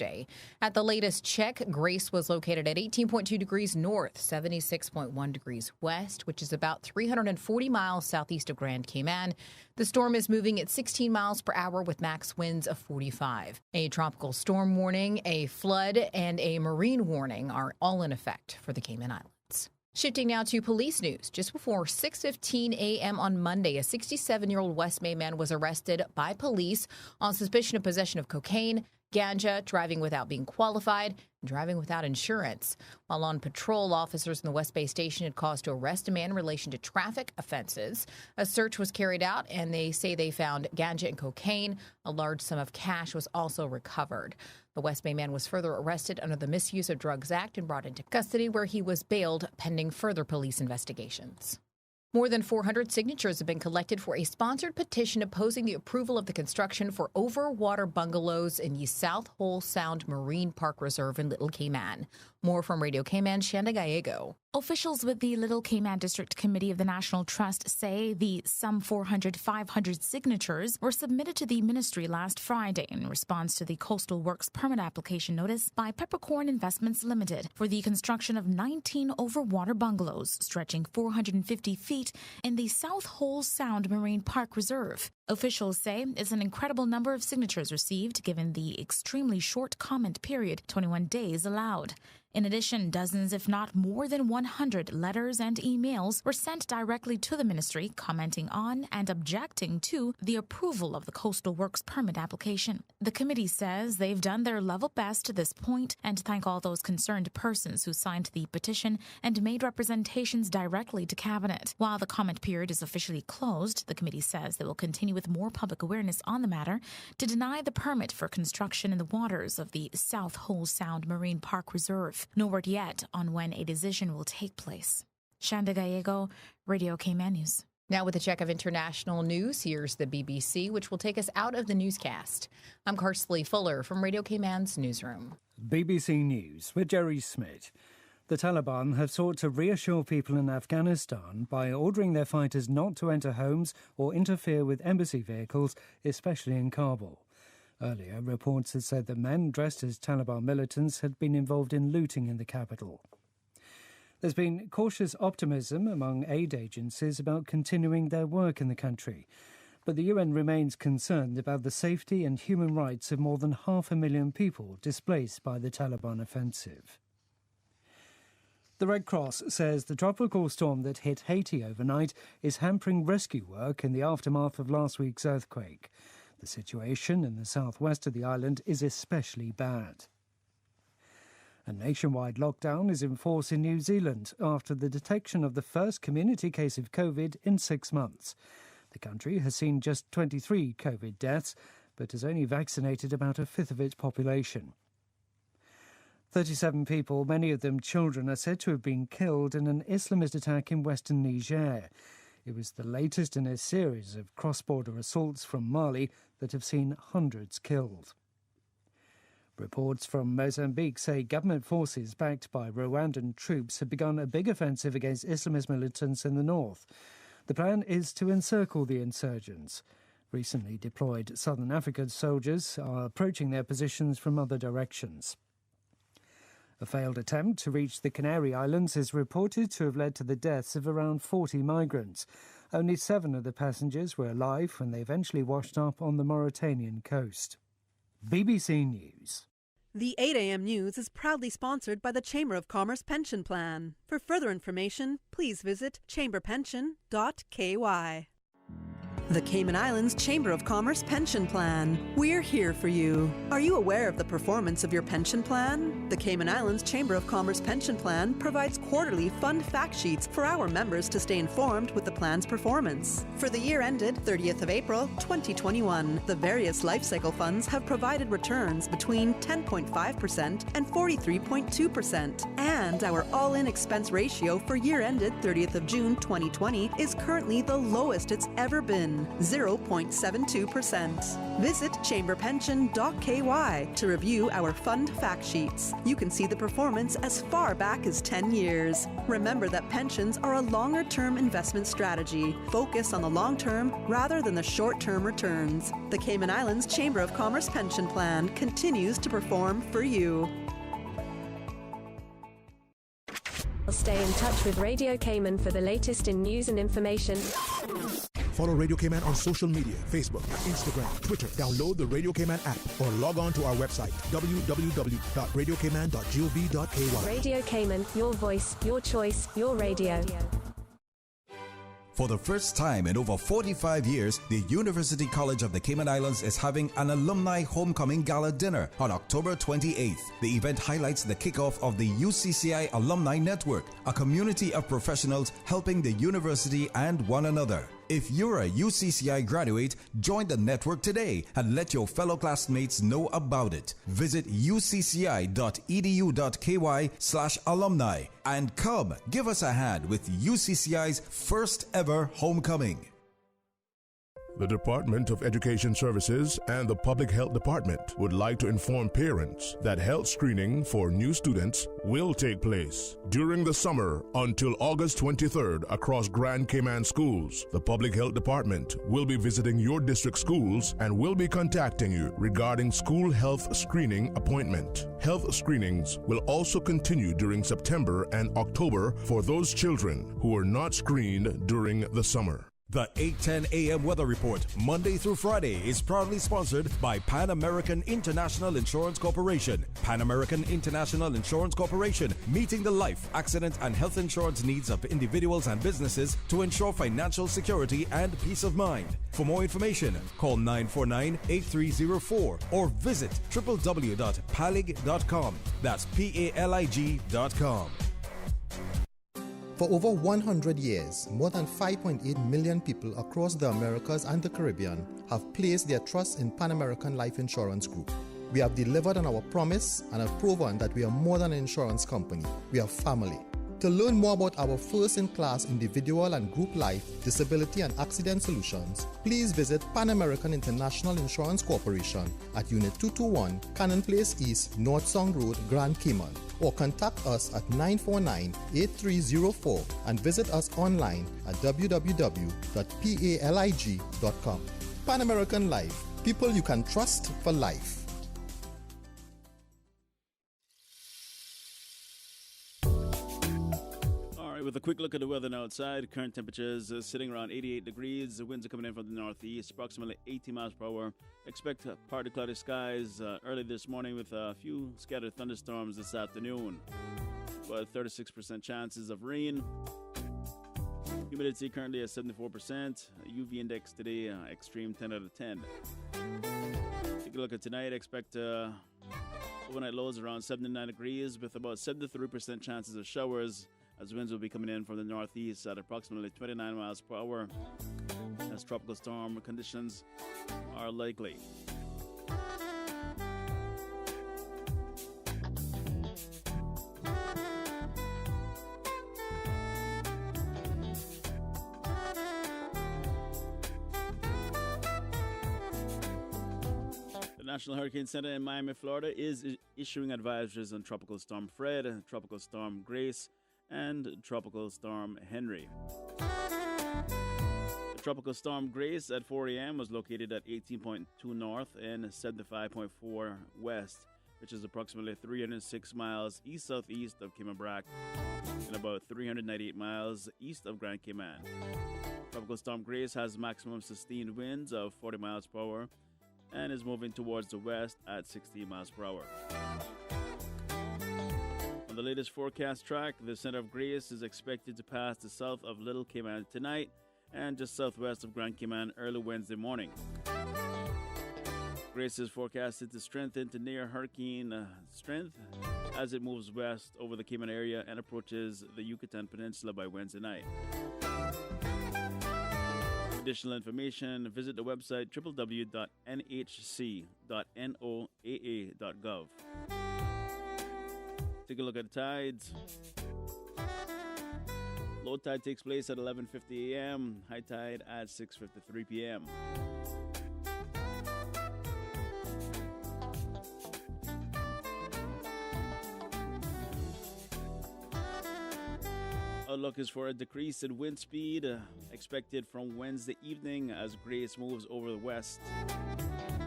At the latest check, Grace was located at 18.2 degrees north, 76.1 degrees west, which is about 340 miles southeast of Grand Cayman. The storm is moving at 16 miles per hour with max winds of 45. A tropical storm warning, a flood, and a marine warning are all in effect for the Cayman Islands. Shifting now to police news. Just before 6:15 a.m. on Monday, a 67-year-old West Bay man was arrested by police on suspicion of possession of cocaine, ganja, driving without being qualified, and driving without insurance. While on patrol, officers in the West Bay station had cause to arrest a man in relation to traffic offenses. A search was carried out, and they say they found ganja and cocaine. A large sum of cash was also recovered. The West Bay man was further arrested under the Misuse of Drugs Act and brought into custody, where he was bailed pending further police investigations. More than 400 signatures have been collected for a sponsored petition opposing the approval of the construction for overwater bungalows in the South Hole Sound Marine Park Reserve in Little Cayman. More from Radio Cayman, Shanda Gallego. Officials with the Little Cayman District Committee of the National Trust say the some 500 signatures were submitted to the ministry last Friday in response to the Coastal Works permit application notice by Peppercorn Investments Limited for the construction of 19 overwater bungalows stretching 450 feet in the South Hole Sound Marine Park Reserve. Officials say it's an incredible number of signatures received given the extremely short comment period, 21 days allowed. In addition, dozens, if not more than 100 letters and emails were sent directly to the ministry commenting on and objecting to the approval of the Coastal Works permit application. The committee says they've done their level best to this point and thank all those concerned persons who signed the petition and made representations directly to Cabinet. While the comment period is officially closed, the committee says they will continue with more public awareness on the matter to deny the permit for construction in the waters of the South Hole Sound Marine Park Reserve. No word yet on when a decision will take place. Shanda Gallego, Radio Cayman News. Now with a check of international news, here's the BBC, which will take us out of the newscast. I'm Karsley Fuller from Radio Cayman's newsroom. BBC News with Jerry Smith. The Taliban have sought to reassure people in Afghanistan by ordering their fighters not to enter homes or interfere with embassy vehicles, especially in Kabul. Earlier, reports had said that men dressed as Taliban militants had been involved in looting in the capital. There's been cautious optimism among aid agencies about continuing their work in the country, but the UN remains concerned about the safety and human rights of more than 500,000 people displaced by the Taliban offensive. The Red Cross says the tropical storm that hit Haiti overnight is hampering rescue work in the aftermath of last week's earthquake. The situation in the southwest of the island is especially bad. A nationwide lockdown is in force in New Zealand after the detection of the first community case of COVID in 6 months. The country has seen just 23 COVID deaths, but has only vaccinated about a fifth of its population. 37 people, many of them children, are said to have been killed in an Islamist attack in western Niger. It was the latest in a series of cross-border assaults from Mali that have seen hundreds killed. Reports from Mozambique say government forces backed by Rwandan troops have begun a big offensive against Islamist militants in the north. The plan is to encircle the insurgents. Recently deployed Southern African soldiers are approaching their positions from other directions. A failed attempt to reach the Canary Islands is reported to have led to the deaths of around 40 migrants. Only 7 of the passengers were alive when they eventually washed up on the Mauritanian coast. BBC News. The 8 a.m. news is proudly sponsored by the Chamber of Commerce Pension Plan. For further information, please visit chamberpension.ky. The Cayman Islands Chamber of Commerce Pension Plan. We're here for you. Are you aware of the performance of your pension plan? The Cayman Islands Chamber of Commerce Pension Plan provides quarterly fund fact sheets for our members to stay informed with the plan's performance. For the year ended 30th of April, 2021, the various life cycle funds have provided returns between 10.5% and 43.2%. And our all-in expense ratio for year ended 30th of June, 2020 is currently the lowest it's ever been. 0.72%. Visit chamberpension.ky to review our fund fact sheets. You can see the performance as far back as 10 years. Remember that pensions are a longer-term investment strategy. Focus on the long term rather than the short-term returns. The Cayman Islands Chamber of Commerce Pension Plan continues to perform for you. Stay in touch with Radio Cayman for the latest in news and information. Follow Radio Cayman on social media, Facebook, Instagram, Twitter. Download the Radio Cayman app or log on to our website, www.radiocayman.gov.ky. Radio Cayman, your voice, your choice, your radio. For the first time in over 45 years, the University College of the Cayman Islands is having an alumni homecoming gala dinner on October 28th. The event highlights the kickoff of the UCCI Alumni Network, a community of professionals helping the university and one another. If you're a UCCI graduate, join the network today and let your fellow classmates know about it. Visit ucci.edu.ky/alumni and come give us a hand with UCCI's first ever homecoming. The Department of Education Services and the Public Health Department would like to inform parents that health screening for new students will take place during the summer until August 23rd across Grand Cayman schools. The Public Health Department will be visiting your district schools and will be contacting you regarding school health screening appointment. Health screenings will also continue during September and October for those children who were not screened during the summer. The 8:10 a.m. weather report, Monday through Friday, is proudly sponsored by Pan American International Insurance Corporation. Pan American International Insurance Corporation, meeting the life, accident, and health insurance needs of individuals and businesses to ensure financial security and peace of mind. For more information, call 949-8304 or visit www.palig.com. That's PALIG.com. For over 100 years, more than 5.8 million people across the Americas and the Caribbean have placed their trust in Pan American Life Insurance Group. We have delivered on our promise and have proven that we are more than an insurance company. We are family. To learn more about our first-in-class individual and group life, disability and accident solutions, please visit Pan American International Insurance Corporation at Unit 221, Cannon Place East, North Sound Road, Grand Cayman, or contact us at 949-8304 and visit us online at www.palig.com. Pan American Life, people you can trust for life. With a quick look at the weather now outside, current temperatures sitting around 88 degrees. The winds are coming in from the northeast, approximately 80 miles per hour. Expect partly cloudy skies early this morning with a few scattered thunderstorms this afternoon. About 36% chances of rain. Humidity currently at 74%. UV index today, extreme 10 out of 10. Take a look at tonight. Expect overnight lows around 79 degrees with about 73% chances of showers, as winds will be coming in from the northeast at approximately 29 miles per hour, as tropical storm conditions are likely. The National Hurricane Center in Miami, Florida is issuing advisories on Tropical Storm Fred, Tropical Storm Grace, and Tropical Storm Henry. The Tropical Storm Grace at 4 a.m. was located at 18.2 north and 75.4 west, which is approximately 306 miles east-southeast of Cayman Brac and about 398 miles east of Grand Cayman. Tropical Storm Grace has maximum sustained winds of 40 miles per hour and is moving towards the west at 60 miles per hour. On the latest forecast track, the center of Grace is expected to pass the south of Little Cayman tonight and just southwest of Grand Cayman early Wednesday morning. Grace is forecasted to strengthen to near hurricane strength as it moves west over the Cayman area and approaches the Yucatan Peninsula by Wednesday night. For additional information, visit the website www.nhc.noaa.gov. Take a look at the tides. Low tide takes place at 11:50 a.m. High tide at 6:53 p.m. Outlook is for a decrease in wind speed expected from Wednesday evening as Grace moves over the west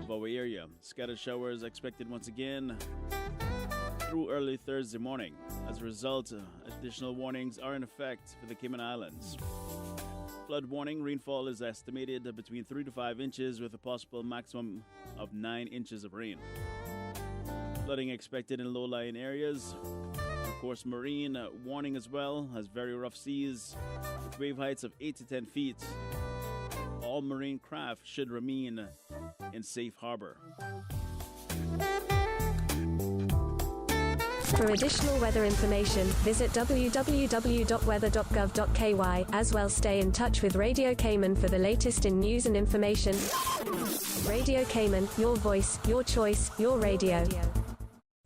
of our area. Scattered showers expected once again through early Thursday morning. As a result, additional warnings are in effect for the Cayman Islands. Flood warning rainfall is estimated between 3 to 5 inches with a possible maximum of 9 inches of rain. Flooding expected in low-lying areas. Of course, marine warning as well, as very rough seas with wave heights of 8 to 10 feet. All marine craft should remain in safe harbor. For additional weather information, visit www.weather.gov.ky. As well, stay in touch with Radio Cayman for the latest in news and information. Radio Cayman, your voice, your choice, your radio.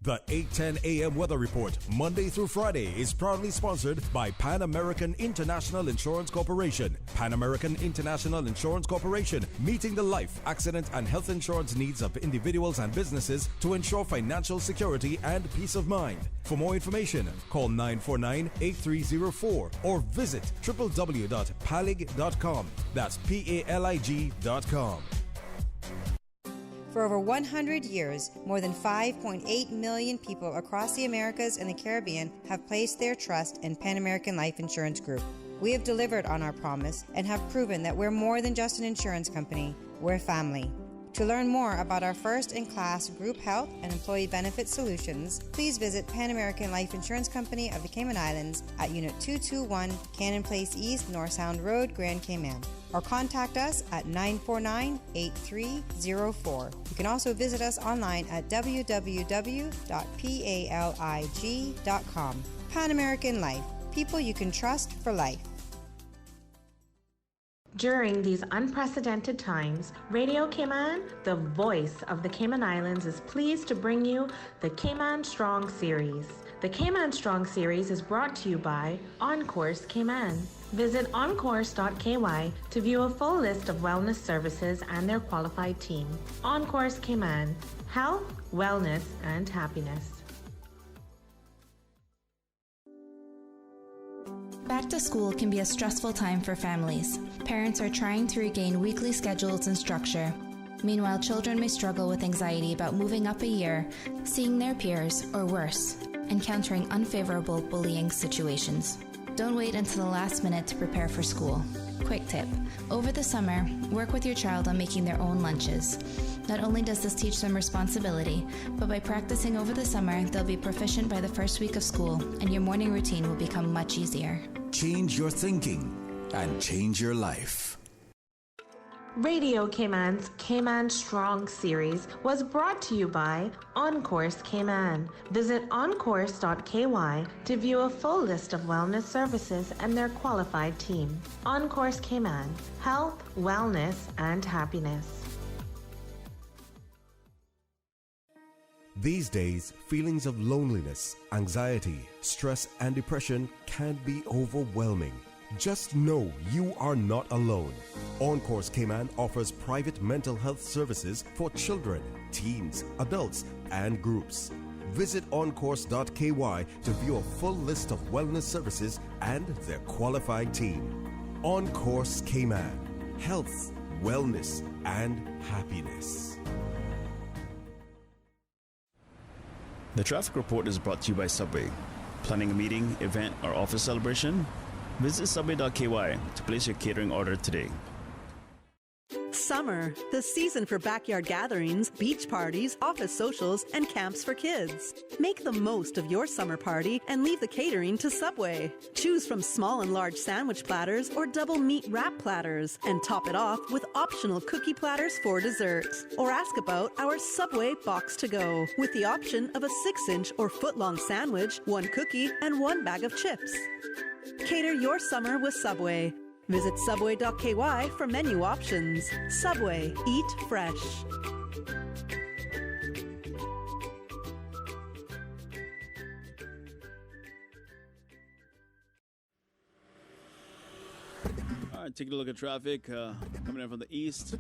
The 8:10 a.m. Weather Report, Monday through Friday, is proudly sponsored by Pan American International Insurance Corporation. Pan American International Insurance Corporation, meeting the life, accident, and health insurance needs of individuals and businesses to ensure financial security and peace of mind. For more information, call 949-8304 or visit www.palig.com. That's PALIG.com. For over 100 years, more than 5.8 million people across the Americas and the Caribbean have placed their trust in Pan American Life Insurance Group. We have delivered on our promise and have proven that we're more than just an insurance company, we're family. To learn more about our first-in-class group health and employee benefit solutions, please visit Pan American Life Insurance Company of the Cayman Islands at Unit 221, Cannon Place East, North Sound Road, Grand Cayman, or contact us at 949-8304. You can also visit us online at www.palig.com. Pan American Life, people you can trust for life. During these unprecedented times, Radio Cayman, the voice of the Cayman Islands, is pleased to bring you the Cayman Strong series. The Cayman Strong series is brought to you by OnCourse Cayman. Visit oncourse.ky to view a full list of wellness services and their qualified team. OnCourse Cayman. Health, wellness, and happiness. Back to school can be a stressful time for families. Parents are trying to regain weekly schedules and structure. Meanwhile, children may struggle with anxiety about moving up a year, seeing their peers, or worse, encountering unfavorable bullying situations. Don't wait until the last minute to prepare for school. Quick tip: over the summer, work with your child on making their own lunches. Not only does this teach them responsibility, but by practicing over the summer, they'll be proficient by the first week of school, and your morning routine will become much easier. Change your thinking and change your life. Radio Cayman's Cayman Strong series was brought to you by OnCourse Cayman. Visit oncourse.ky to view a full list of wellness services and their qualified team. OnCourse Cayman. Health, wellness, and happiness. These days, feelings of loneliness, anxiety, stress, and depression can be overwhelming. Just know you are not alone. OnCourse Cayman offers private mental health services for children, teens, adults, and groups. Visit oncourse.ky to view a full list of wellness services and their qualified team. OnCourse Cayman. Health, wellness, and happiness. The traffic report is brought to you by Subway. Planning a meeting, event, or office celebration? Visit subway.ky to place your catering order today. Summer, the season for backyard gatherings, beach parties, office socials, and camps for kids. Make the most of your summer party and leave the catering to Subway. Choose from small and large sandwich platters or double meat wrap platters, and top it off with optional cookie platters for dessert. Or ask about our Subway Box to Go, with the option of a 6-inch or foot-long sandwich, 1 cookie, and 1 bag of chips. Cater your summer with Subway. Visit subway.ky for menu options. Subway. Eat fresh. All right, taking a look at traffic coming in from the east.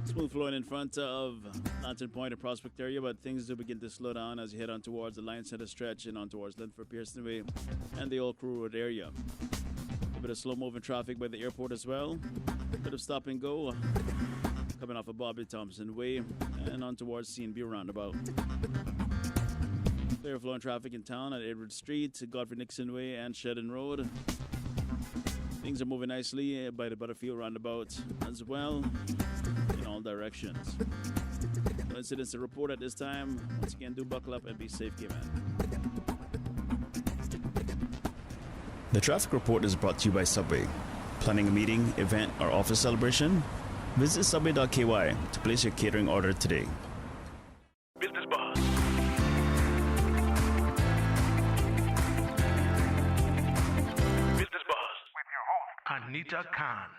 Smooth flowing in front of Lantern Point and Prospect area, but things do begin to slow down as you head on towards the Lion Center stretch and on towards Linford Pearson Way and the Old Crew Road area. A bit of slow-moving traffic by the airport as well. A bit of stop and go coming off of Bobby Thompson Way and on towards C&B Roundabout. Clear flowing traffic in town at Edward Street, Godfrey Nixon Way, and Shedden Road. Things are moving nicely by the Butterfield Roundabout as well in all directions. No incidents to report at this time. Once again, do buckle up and be safe, Cayman. The traffic report is brought to you by Subway. Planning a meeting, event, or office celebration? Visit subway.ky to place your catering order today. Business Buzz. Business Buzz with your host, Anita Khan.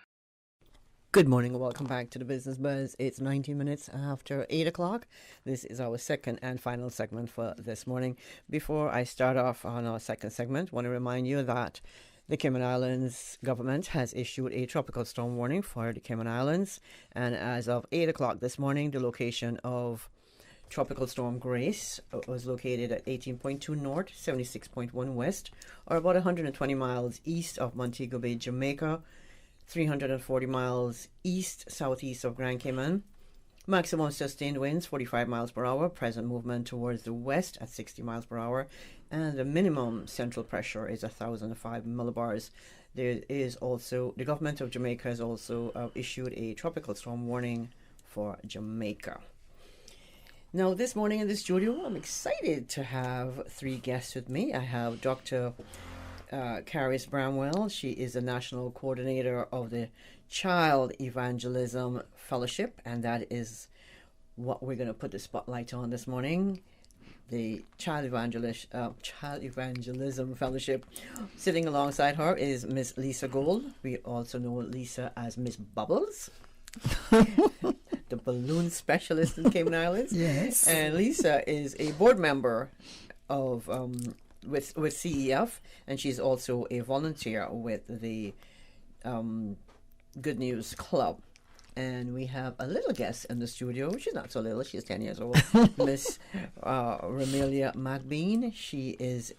Good morning and welcome back to the Business Buzz. It's 19 minutes after 8 o'clock. This is our second and final segment for this morning. Before I start off on our second segment, I want to remind you that the Cayman Islands government has issued a tropical storm warning for the Cayman Islands. And as of 8 o'clock this morning, the location of Tropical Storm Grace was located at 18.2 north, 76.1 west, or about 120 miles east of Montego Bay, Jamaica, 340 miles east-southeast of Grand Cayman. Maximum sustained winds 45 miles per hour, present movement towards the west at 60 miles per hour, and the minimum central pressure is 1,005 millibars. There is also, the government of Jamaica has also issued a tropical storm warning for Jamaica. Now, this morning in the studio, I'm excited to have 3 guests with me. I have Dr. Caris Bramwell. She is the National Coordinator of the Child Evangelism Fellowship, and that is what we're going to put the spotlight on this morning. The Child Evangelism Fellowship. Sitting alongside her is Miss Lisa Gold. We also know Lisa as Miss Bubbles. The balloon specialist in Cayman Islands. Yes. And Lisa is a board member of with CEF, and she's also a volunteer with the Good News Club. And we have a little guest in the studio. She's not so little. She's 10 years old. Miss Ramelia McBean. She is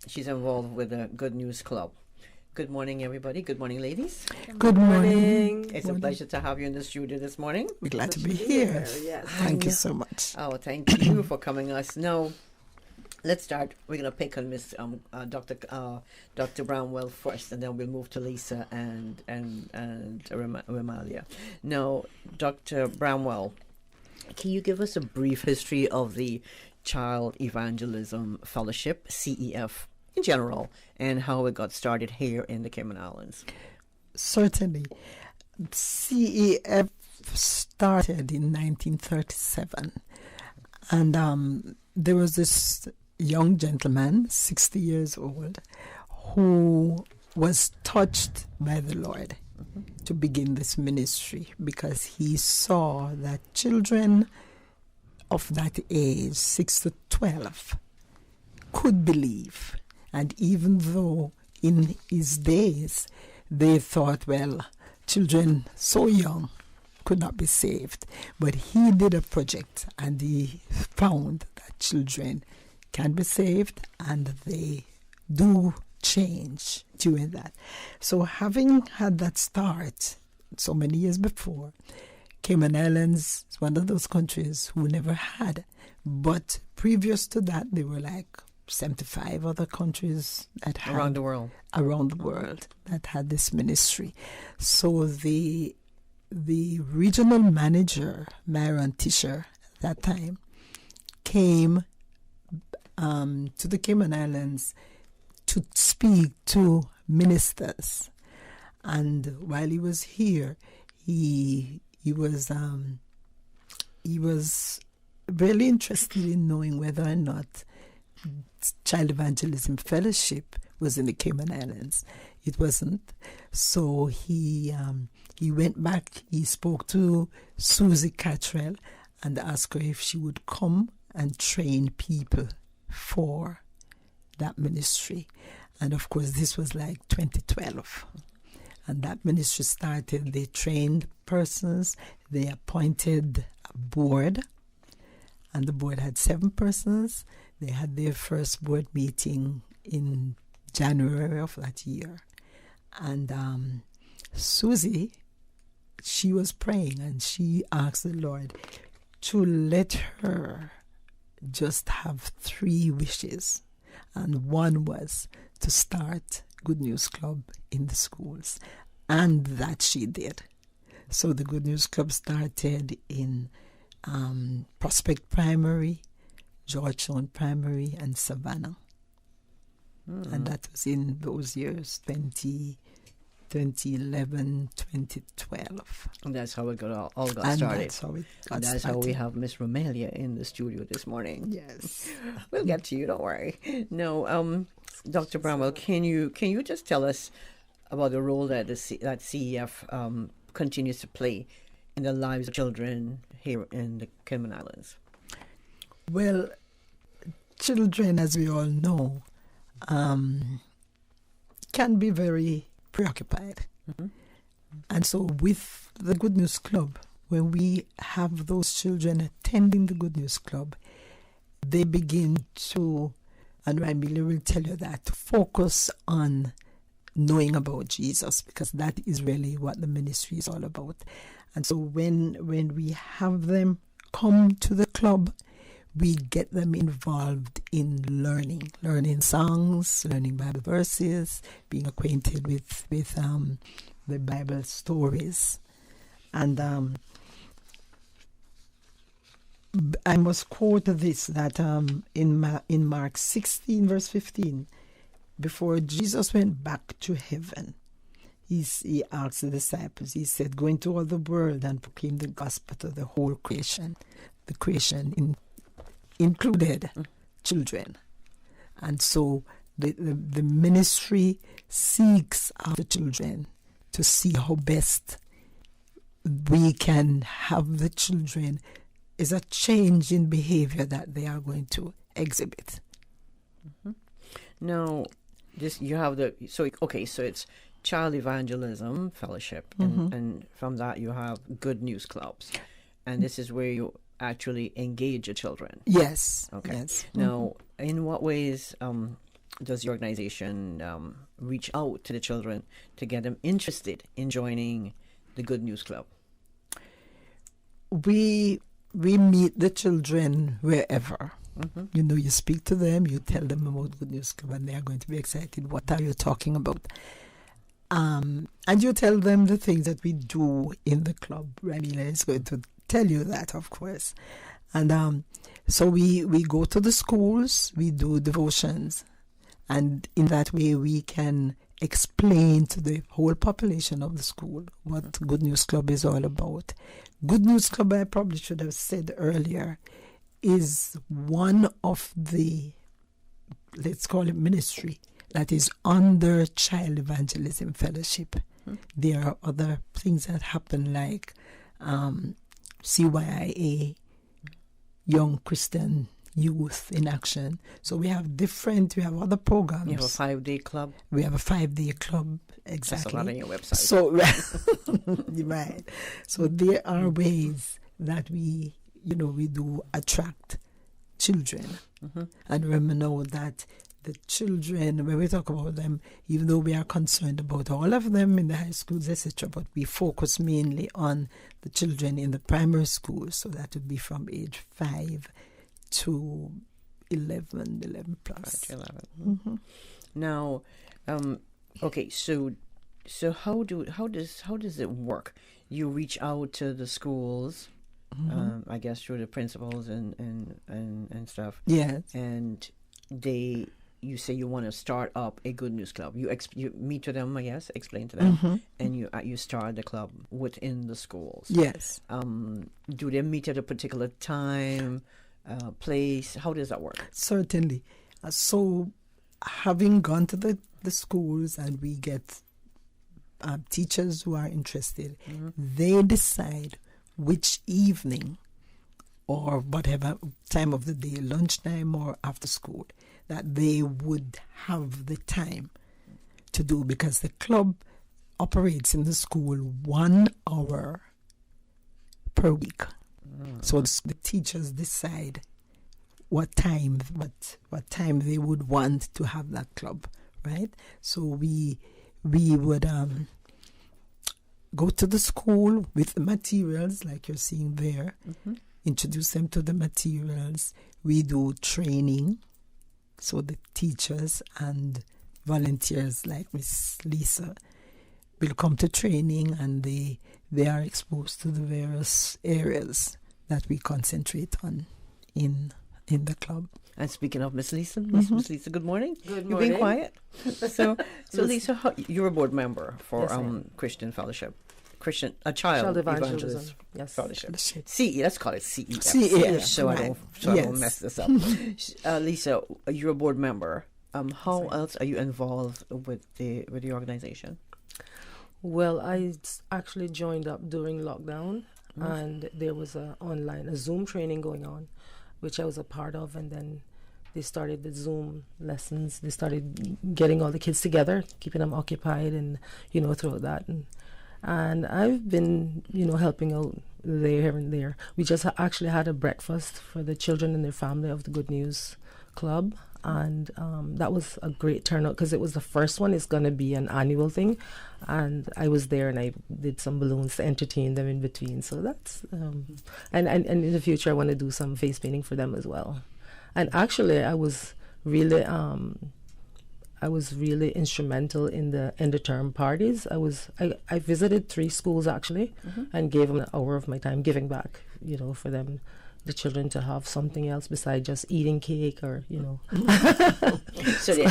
she's involved with the Good News Club. Good morning, everybody. Good morning, ladies. Good morning. It's a pleasure to have you in the studio this morning. We're glad to be here. Yes. Thank you so much. Oh, thank you for coming us. Now, let's start. We're going to pick on Miss Dr. Brownwell first, and then we'll move to Lisa and Ramalia. Now, Dr. Brownwell, can you give us a brief history of the Child Evangelism Fellowship, CEF, in general, and how it got started here in the Cayman Islands? Certainly. CEF started in 1937, and there was this young gentleman, 60 years old, who was touched by the Lord to begin this ministry because he saw that children of that age, 6 to 12, could believe. And even though in his days they thought, well, children so young could not be saved, but he did a project and he found that children can be saved and they do change during that. So having had that start so many years before, Cayman Islands is one of those countries who never had. But previous to that, there were like 75 other countries that had around the world that had this ministry. So the regional manager, Myron Tisher, at that time, came to the Cayman Islands to speak to ministers. And while he was here, he was really interested in knowing whether or not Child Evangelism Fellowship was in the Cayman Islands. It wasn't. So he went back, he spoke to Susie Cattrell and asked her if she would come and train people for that ministry. And of course, this was like 2012. And that ministry started. They trained persons. They appointed a board. And the board had 7 persons. They had their first board meeting in January of that year. And Susie, she was praying and she asked the Lord to let her just have 3 wishes. And one was to start Good News Club in the schools. And that she did. So the Good News Club started in Prospect Primary, Georgetown Primary, and Savannah. And that was in those years, 2011, 2012. And that's how it all got started. That's how it got and that's started. how we have Miss Romelia in the studio this morning. Yes. We'll get to you, don't worry. No, Dr. Bramwell, can you just tell us about the role that that CEF continues to play in the lives of children here in the Cayman Islands? Well, children, as we all know, can be very preoccupied. Mm-hmm. And so with the Good News Club, when we have those children attending the Good News Club, they begin to, and Amelia will tell you that, to focus on knowing about Jesus, because that is really what the ministry is all about. And so when we have them come to the club, we get them involved in learning songs, learning Bible verses, being acquainted with the Bible stories. And I must quote this, that in Mark 16, verse 15, before Jesus went back to heaven, he asked the disciples, he said, go into all the world and proclaim the gospel to the whole creation. The creation included children. And so the ministry seeks after children to see how best we can have the children is a change in behavior that they are going to exhibit. Now, you have so it's Child Evangelism Fellowship, and from that you have Good News Clubs, and this is where you actually engage your children. Yes. Okay. Yes. Now, in what ways does the organization reach out to the children to get them interested in joining the Good News Club? We meet the children wherever. You know, you speak to them, you tell them about Good News Club, and they are going to be excited. What are you talking about? And you tell them the things that we do in the club. Ramila is going to tell you that, of course. And so we go to the schools, we do devotions, and in that way we can explain to the whole population of the school what Good News Club is all about. Good News Club, I probably should have said earlier, is one of the, let's call it ministry, that is under Child Evangelism Fellowship. There are other things that happen like CYIA, Young Christian Youth in Action. So we have other programs. You have a 5-day club? We have a 5-day club, exactly. That's a lot on your website. So, right. So there are ways that we do attract children. And remember now that the children, when we talk about them, even though we are concerned about all of them in the high schools, etc., but we focus mainly on the children in the primary schools. So that would be from age 5 to 11 plus. 11. Now, okay, so how does it work? You reach out to the schools, I guess through the principals and stuff. Yes. And you say you want to start up a Good News Club. You meet with them, I guess, explain to them, and you start the club within the schools. Yes. Do they meet at a particular time, place? How does that work? Certainly. So, having gone to the schools and we get teachers who are interested, they decide which evening or whatever time of the day, lunchtime or after school, that they would have the time to do, because the club operates in the school 1 hour per week. So the teachers decide what time they would want to have that club, right? So we would go to the school with the materials like you're seeing there, introduce them to the materials. We do training, so the teachers and volunteers like Miss Lisa will come to training, and they are exposed to the various areas that we concentrate on in the club. And speaking of Miss Lisa, Miss Lisa, good morning. Good morning. You've been quiet. So Lisa, you're a board member for Christian Fellowship. Child Evangelist Fellowship. CE, let's call it CE. So I don't mess this up. Lisa, you're a board member. How else are you involved with the organization? Well, I actually joined up during lockdown, and there was a Zoom training going on, which I was a part of, and then they started the Zoom lessons. They started getting all the kids together, keeping them occupied, and throughout that. And I've been, helping out there and there. We just actually had a breakfast for the children and their family of the Good News Club. And that was a great turnout because it was the first one. It's going to be an annual thing. And I was there and I did some balloons to entertain them in between. So that's, and in the future, I want to do some face painting for them as well. And actually, I was really instrumental in the end of term parties. I visited 3 schools actually, and gave them an hour of my time giving back, for them, the children, to have something else besides just eating cake or. So they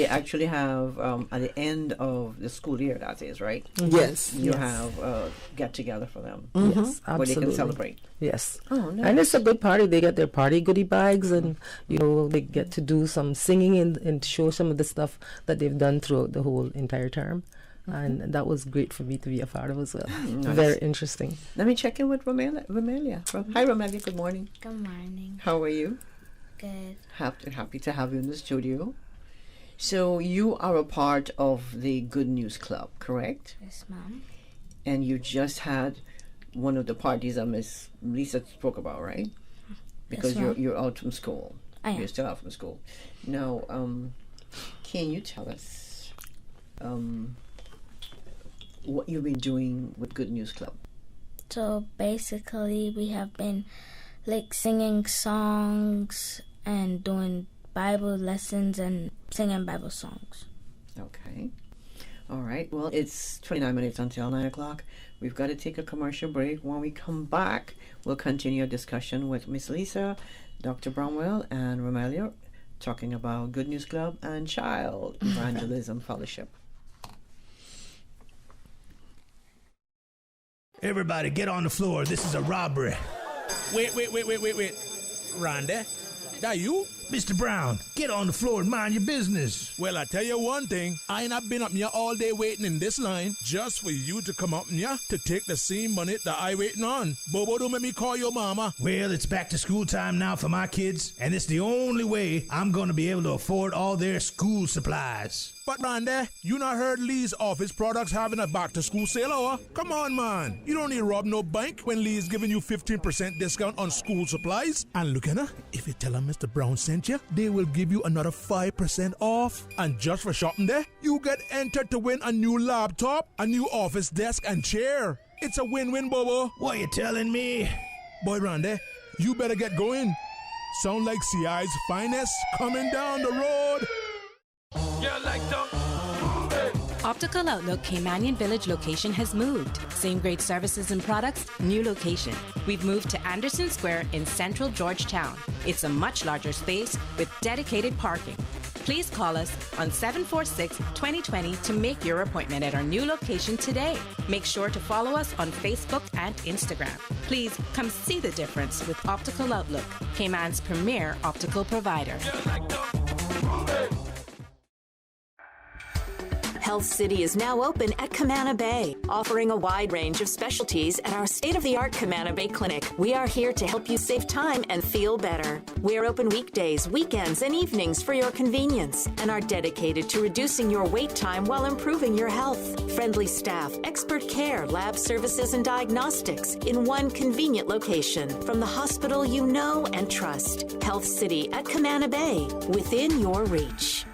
actually have at the end of the school year, that is right. Yes, you have get together for them. Yes, absolutely. Where they can celebrate. Yes. Oh, nice. And it's a good party. They get their party goodie bags, and they get to do some singing and show some of the stuff that they've done throughout the whole entire term. And that was great for me to be a part of as well. Nice. Very interesting. Let me check in with Romelia. Hi, Romelia. Good morning. Good morning. How are you? good. Happy to have you in the studio. So you are a part of the Good News Club, correct? Yes, ma'am. And you just had one of the parties that Miss Lisa spoke about, right? Because Yes, you're out from school. I am. You're still out from school. Now, can you tell us what you've been doing with Good News Club? So basically, we have been like singing songs and doing Bible lessons and singing Bible songs. Okay. All right. Well, it's 29 minutes until 9 o'clock. We've got to take a commercial break. When we come back, we'll continue our discussion with Miss Lisa, Dr. Bromwell, and Romelia, talking about Good News Club and Child Evangelism Fellowship. Everybody, get on the floor. This is a robbery. Wait. Randy, that you? Mr. Brown, get on the floor and mind your business. Well, I tell you one thing. I ain't been up here all day waiting in this line just for you to come up here to take the same money that I waiting on. Bobo, don't make me call your mama. Well, it's back to school time now for my kids, and it's the only way I'm going to be able to afford all their school supplies. But Randy, you not heard Lee's office products having a back-to-school sale, or? Come on, man. You don't need to rob no bank when Lee's giving you 15% discount on school supplies. And look at her, if you tell them Mr. Brown sent you, they will give you another 5% off. And just for shopping there, you get entered to win a new laptop, a new office desk and chair. It's a win-win, Bobo. What you telling me? Boy, Randy, you better get going. Sound like CI's finest coming down the road. Optical Outlook Caymanian Village location has moved. Same great services and products, new location. We've moved to Anderson Square in central Georgetown. It's a much larger space with dedicated parking. Please call us on 746-2020 to make your appointment at our new location today. Make sure to follow us on Facebook and Instagram. Please come see the difference with Optical Outlook, Cayman's premier optical provider. Health City is now open at Camana Bay, offering a wide range of specialties at our state-of-the-art Camana Bay Clinic. We are here to help you save time and feel better. We're open weekdays, weekends, and evenings for your convenience and are dedicated to reducing your wait time while improving your health. Friendly staff, expert care, lab services, and diagnostics in one convenient location from the hospital you know and trust. Health City at Camana Bay, within your reach.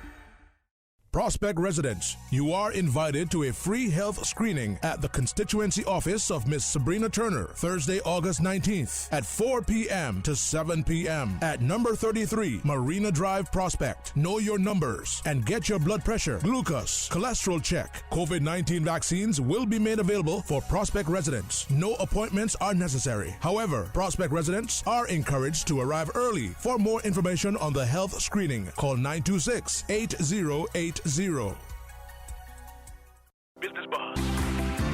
Prospect residents, you are invited to a free health screening at the constituency office of Miss Sabrina Turner, Thursday, August 19th at 4 p.m. to 7 p.m. at number 33 Marina Drive, Prospect. Know your numbers and get your blood pressure, glucose, cholesterol check. COVID-19 vaccines will be made available for Prospect residents. No appointments are necessary. However, Prospect residents are encouraged to arrive early. For more information on the health screening, call 926-8080. Business Buzz. Business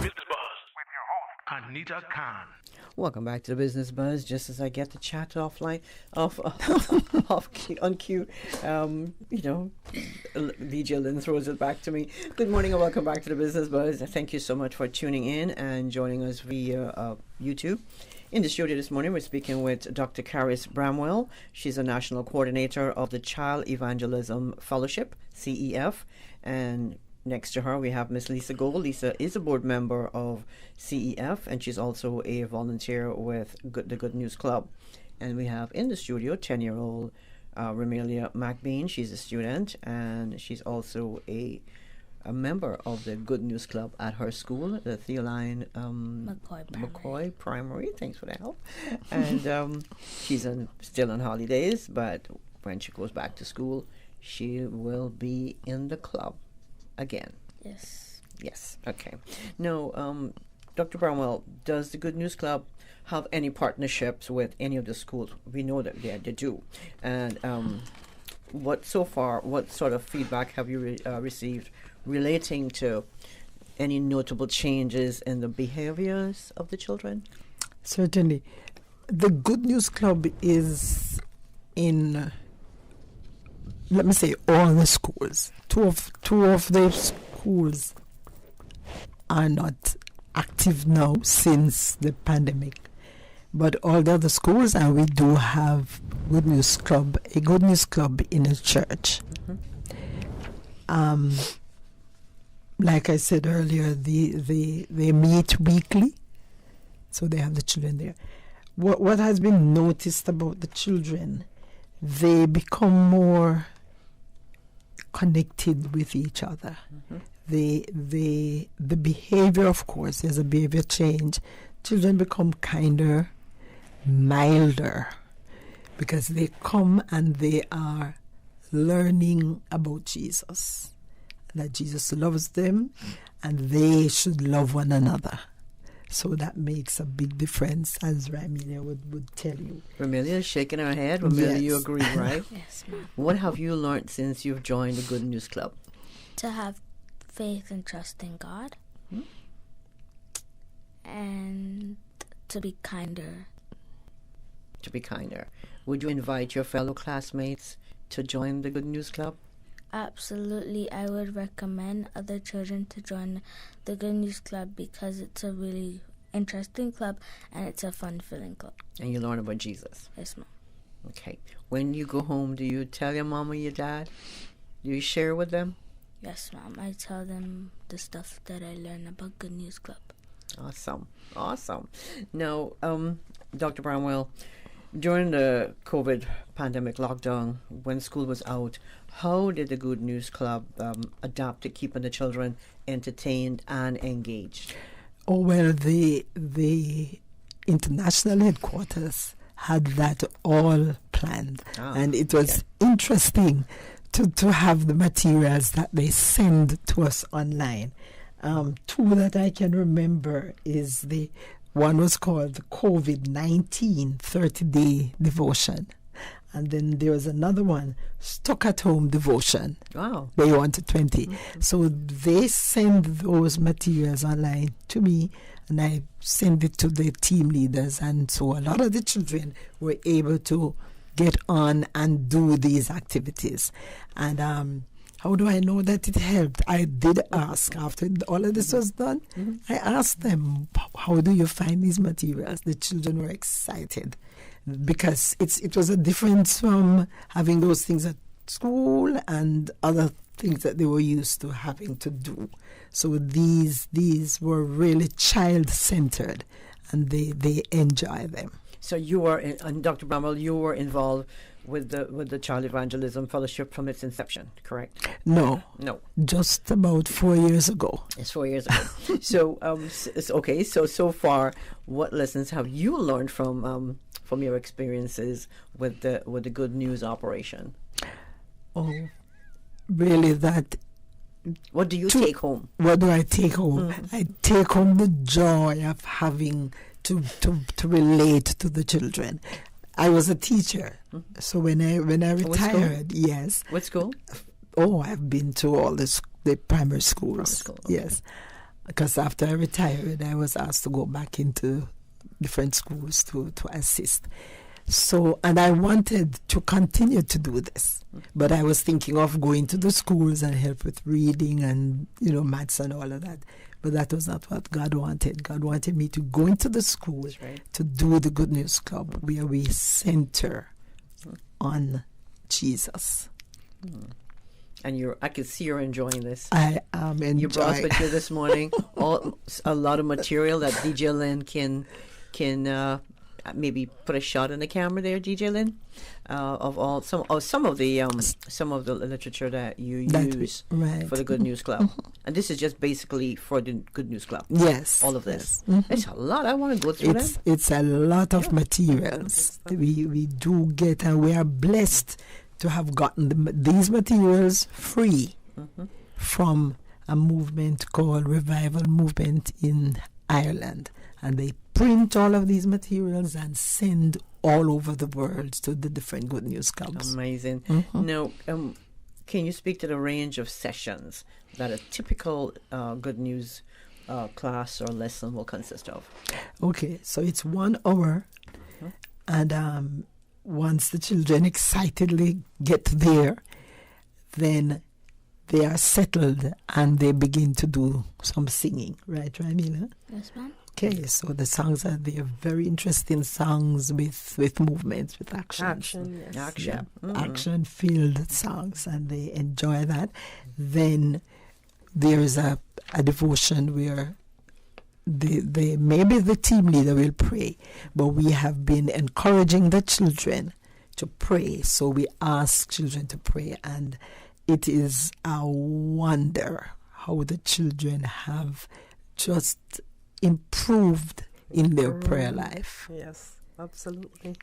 Buzz with your host, ANITA Khan. Welcome back to the Business Buzz. Just as I get the chat offline, on cue, DJ Lynn throws it back to me. Good morning and welcome back to the Business Buzz. Thank you so much for tuning in and joining us via YouTube. In the studio this morning, we're speaking with Dr. Caris Bramwell. She's a national coordinator of the Child Evangelism Fellowship, CEF. And next to her, we have Miss Lisa Gold. Lisa is a board member of CEF, and she's also a volunteer with the Good News Club. And we have in the studio 10-year-old Romelia McBean. She's a student, and she's also a member of the Good News Club at her school, the Theoline McCoy Primary. Thanks for the help. And she's still on holidays, but when she goes back to school, she will be in the club again. Yes. Yes. Okay. Now, Dr. Brownwell, does the Good News Club have any partnerships with any of the schools? We know that they do. And what sort of feedback have you received relating to any notable changes in the behaviors of the children? Certainly. The Good News Club is in, let me say, all the schools. Two of the schools are not active now since the pandemic. But all the other schools, and we do have a Good News Club in a church. Like I said earlier, they meet weekly, so they have the children there. What has been noticed about the children, they become more connected with each other. The behavior, of course, there's a behavior change. Children become kinder, milder, because they come and they are learning about Jesus, that Jesus loves them and they should love one another. So that makes a big difference, as Ramilia would tell you. Ramilia is shaking her head. Ramilia, Yes. you agree, right? Yes, ma'am. What have you learned since you've joined the Good News Club? To have faith and trust in God. And to be kinder. To be kinder. Would you invite your fellow classmates to join the Good News Club? Absolutely, I would recommend other children to join the Good News Club because it's a really interesting club and it's a fun-filling club. And you learn about Jesus? Yes, ma'am. Okay. When you go home, do you tell your mom or your dad? Do you share with them? Yes, ma'am. I tell them the stuff that I learn about Good News Club. Awesome. Awesome. Now, Dr. Bramwell, during the COVID pandemic lockdown, when school was out, how did the Good News Club adapt to keeping the children entertained and engaged? Oh, well, the international headquarters had that all planned. And it was interesting to have the materials that they send to us online. Two that I can remember is the one was called the COVID-19 30-day devotion. And then there was another one, Stuck at Home Devotion. Wow. They wanted 20. So they send those materials online to me, and I send it to the team leaders. And so a lot of the children were able to get on and do these activities. And how do I know that it helped? I did ask after all of this was done. I asked them, how do you find these materials? The children were excited because it was a difference from having those things at school and other things that they were used to having to do. So these were really child-centered, and they enjoy them. So you were, and Dr. Bramwell, you were involved with the Child Evangelism Fellowship from its inception, correct? No. Just about 4 years ago. It's 4 years ago. So, okay. So far, what lessons have you learned from your experiences with the Good News operation? Oh, really? That. What do you take home? What do I take home? I take home the joy of having to relate to the children. I was a teacher, so when I retired, yes. What school? Oh, I've been to all the primary schools. Okay. Yes, because after I retired, I was asked to go back into different schools to assist. So, and I wanted to continue to do this, but I was thinking of going to the schools and help with reading and maths and all of that. But that was not what God wanted. God wanted me to go into the school to do the Good News Club, where we center on Jesus. And I can see you're enjoying this. I am enjoying. You brought with you this morning a lot of material that DJ Lynn can maybe put a shot in the camera there, DJ Lynn, of some of the literature that you use for the Good News Club. And this is just basically for the Good News Club. Yes. All of this. It's a lot. I want to go through that. It's a lot of materials. We do get, and we are blessed to have gotten these materials free from a movement called Revival Movement in Ireland. And they print all of these materials and send all over the world to the different Good News Clubs. Amazing. Now, can you speak to the range of sessions that a typical Good News class or lesson will consist of? Okay, so it's 1 hour, and once the children excitedly get there, then they are settled and they begin to do some singing, right, Ramila? Yes, ma'am. Okay, so the songs are they are very interesting songs with movements, with action. Action. Action-filled songs, and they enjoy that. Then there is a devotion where maybe the team leader will pray, but we have been encouraging the children to pray. So we ask children to pray, and it is a wonder how the children have just improved in their prayer life. Yes, absolutely.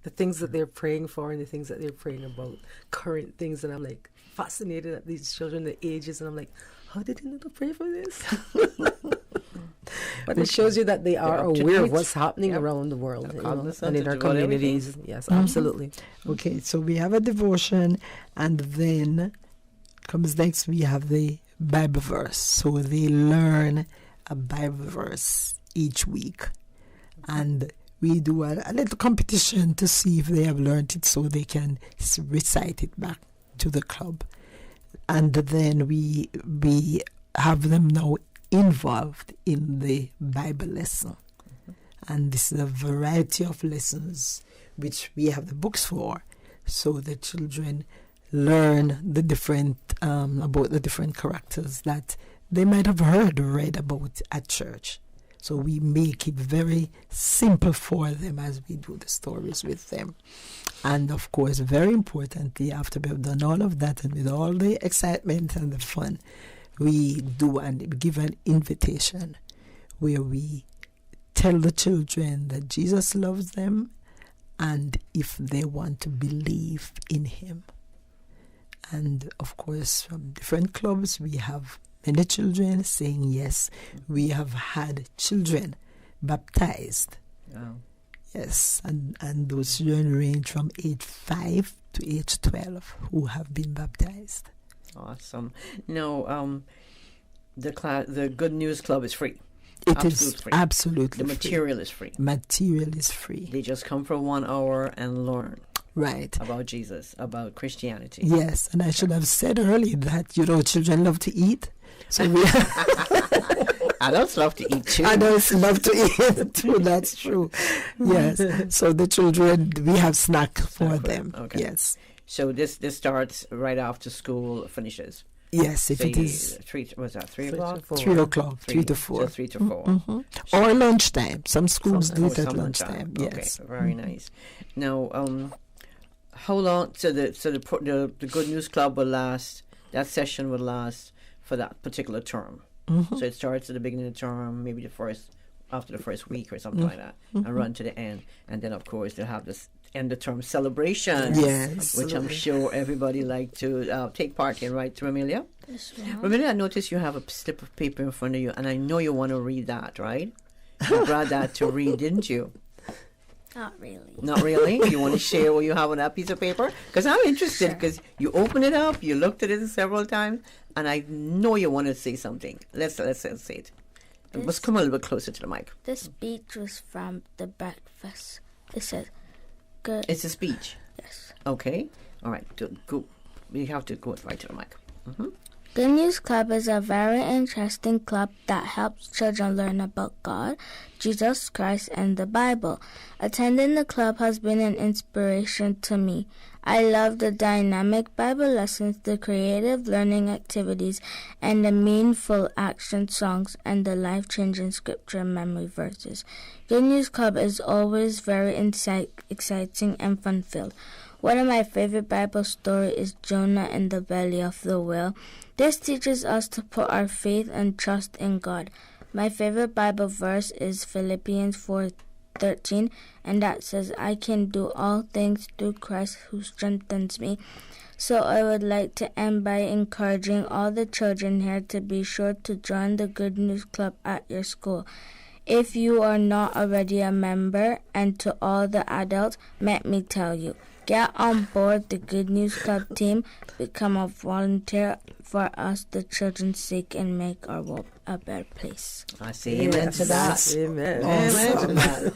The things that they're praying for and the things that they're praying about, current things, and I'm like fascinated at these children, the ages, and I'm like, how did they know to pray for this? But it shows you that they are aware of what's happening around the world, and in our communities. Yes, absolutely. Okay, so we have a devotion, and then comes next we have the Bible verse. So they learn a Bible verse each week, and we do a little competition to see if they have learned it, so they can recite it back to the club. And then we have them now involved in the Bible lesson. And this is a variety of lessons which we have the books for, so the children learn the different about the different characters that they might have heard or read about at church. So we make it very simple for them as we do the stories with them. And of course, very importantly, after we've done all of that and with all the excitement and the fun, we do and give an invitation where we tell the children that Jesus loves them and if they want to believe in him. And of course, from different clubs, we have many children saying yes. We have had children baptized. Wow. Yes, and those children range from age 5 to age 12 who have been baptized. Awesome. Now, the Good News Club is free. It is free. Absolutely The material is free. Material is free. They just come for 1 hour and learn. Right. About Jesus, about Christianity. Yes, and I should have said earlier that, children love to eat. So we adults love to eat too. Adults love to eat too, that's true. Yes. So the children, we have snack for them. Okay. Yes. So this starts right after school finishes. Yes, if it is 3 o'clock? 3 o'clock, 3 to 4. So 3 to 4. Mm-hmm. Or lunchtime. Some schools do it at lunchtime. Yes. Okay, very nice. Now, how long? So the Good News Club will last. That session will last for that particular term. Mm-hmm. So it starts at the beginning of the term, maybe after the first week or something like that, and run to the end. And then, of course, they'll have this end of term celebration, yes, which I'm sure everybody like to take part in, right, Ramilia? Yes, ma'am. Ramilia, I noticed you have a slip of paper in front of you, and I know you want to read that, right? You brought that to read, didn't you? Not really. Not really? You want to share what you have on that piece of paper? Because I'm interested, because you open it up, you looked at it several times, and I know you want to say something. Let's say it. Let's come a little bit closer to the mic. This speech was from the breakfast. It says, good. It's a speech? Yes. Okay. All right. Go. We have to go right to the mic. Mm-hmm. Good News Club is a very interesting club that helps children learn about God, Jesus Christ, and the Bible. Attending the club has been an inspiration to me. I love the dynamic Bible lessons, the creative learning activities, and the meaningful action songs and the life-changing scripture memory verses. Good News Club is always very exciting and fun-filled. One of my favorite Bible stories is Jonah in the belly of the whale. This teaches us to put our faith and trust in God. My favorite Bible verse is Philippians 4:13, and that says, I can do all things through Christ who strengthens me. So I would like to end by encouraging all the children here to be sure to join the Good News Club at your school. If you are not already a member, and to all the adults, let me tell you, get on board the Good News Club team, become a volunteer for us, the children's sake, and make our world a better place. I say amen to that. Amen. Amen to that.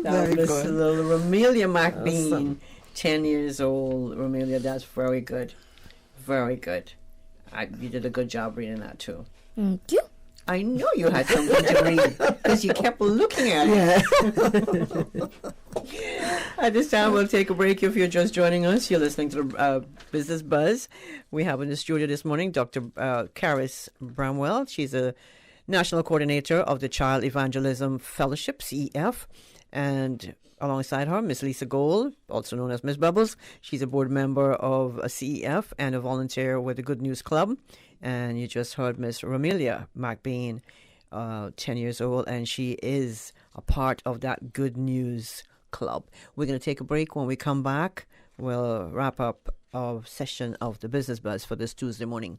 That was little Romelia McBean, 10 years old. Romelia, that's very good. Very good. You did a good job reading that too. Thank you. I know you had something to read because you kept looking at it. At this time, we'll take a break. If you're just joining us, you're listening to the Business Buzz. We have in the studio this morning Dr. Caris Bramwell. She's a National Coordinator of the Child Evangelism Fellowship, CEF, and alongside her, Miss Lisa Gold, also known as Miss Bubbles. She's a board member of a CEF and a volunteer with the Good News Club. And you just heard Miss Romelia McBain, 10 years old, and she is a part of that Good News Club. We're going to take a break. When we come back, we'll wrap up our session of the Business Buzz for this Tuesday morning.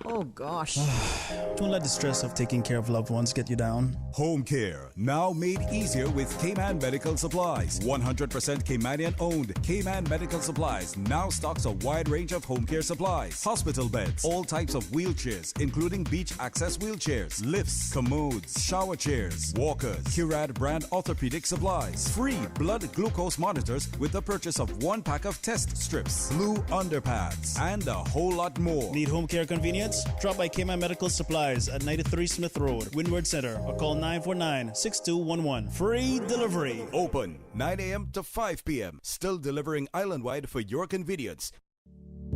Oh gosh. Don't let the stress of taking care of loved ones get you down. Home care, now made easier with Cayman Medical Supplies. 100% Caymanian owned. Cayman Medical Supplies now stocks a wide range of home care supplies. Hospital beds, all types of wheelchairs, including beach access wheelchairs, lifts, commodes, shower chairs, walkers, Curad brand orthopedic supplies. Free blood glucose monitors with the purchase of 1 pack of test strips, blue underpads, and a whole lot more. Need home care convenience? Drop by Cayman Medical Supplies at 93 Smith Road, Windward Center, or call 949-6211. Free delivery. Open 9 a.m. to 5 p.m. Still delivering island-wide for your convenience.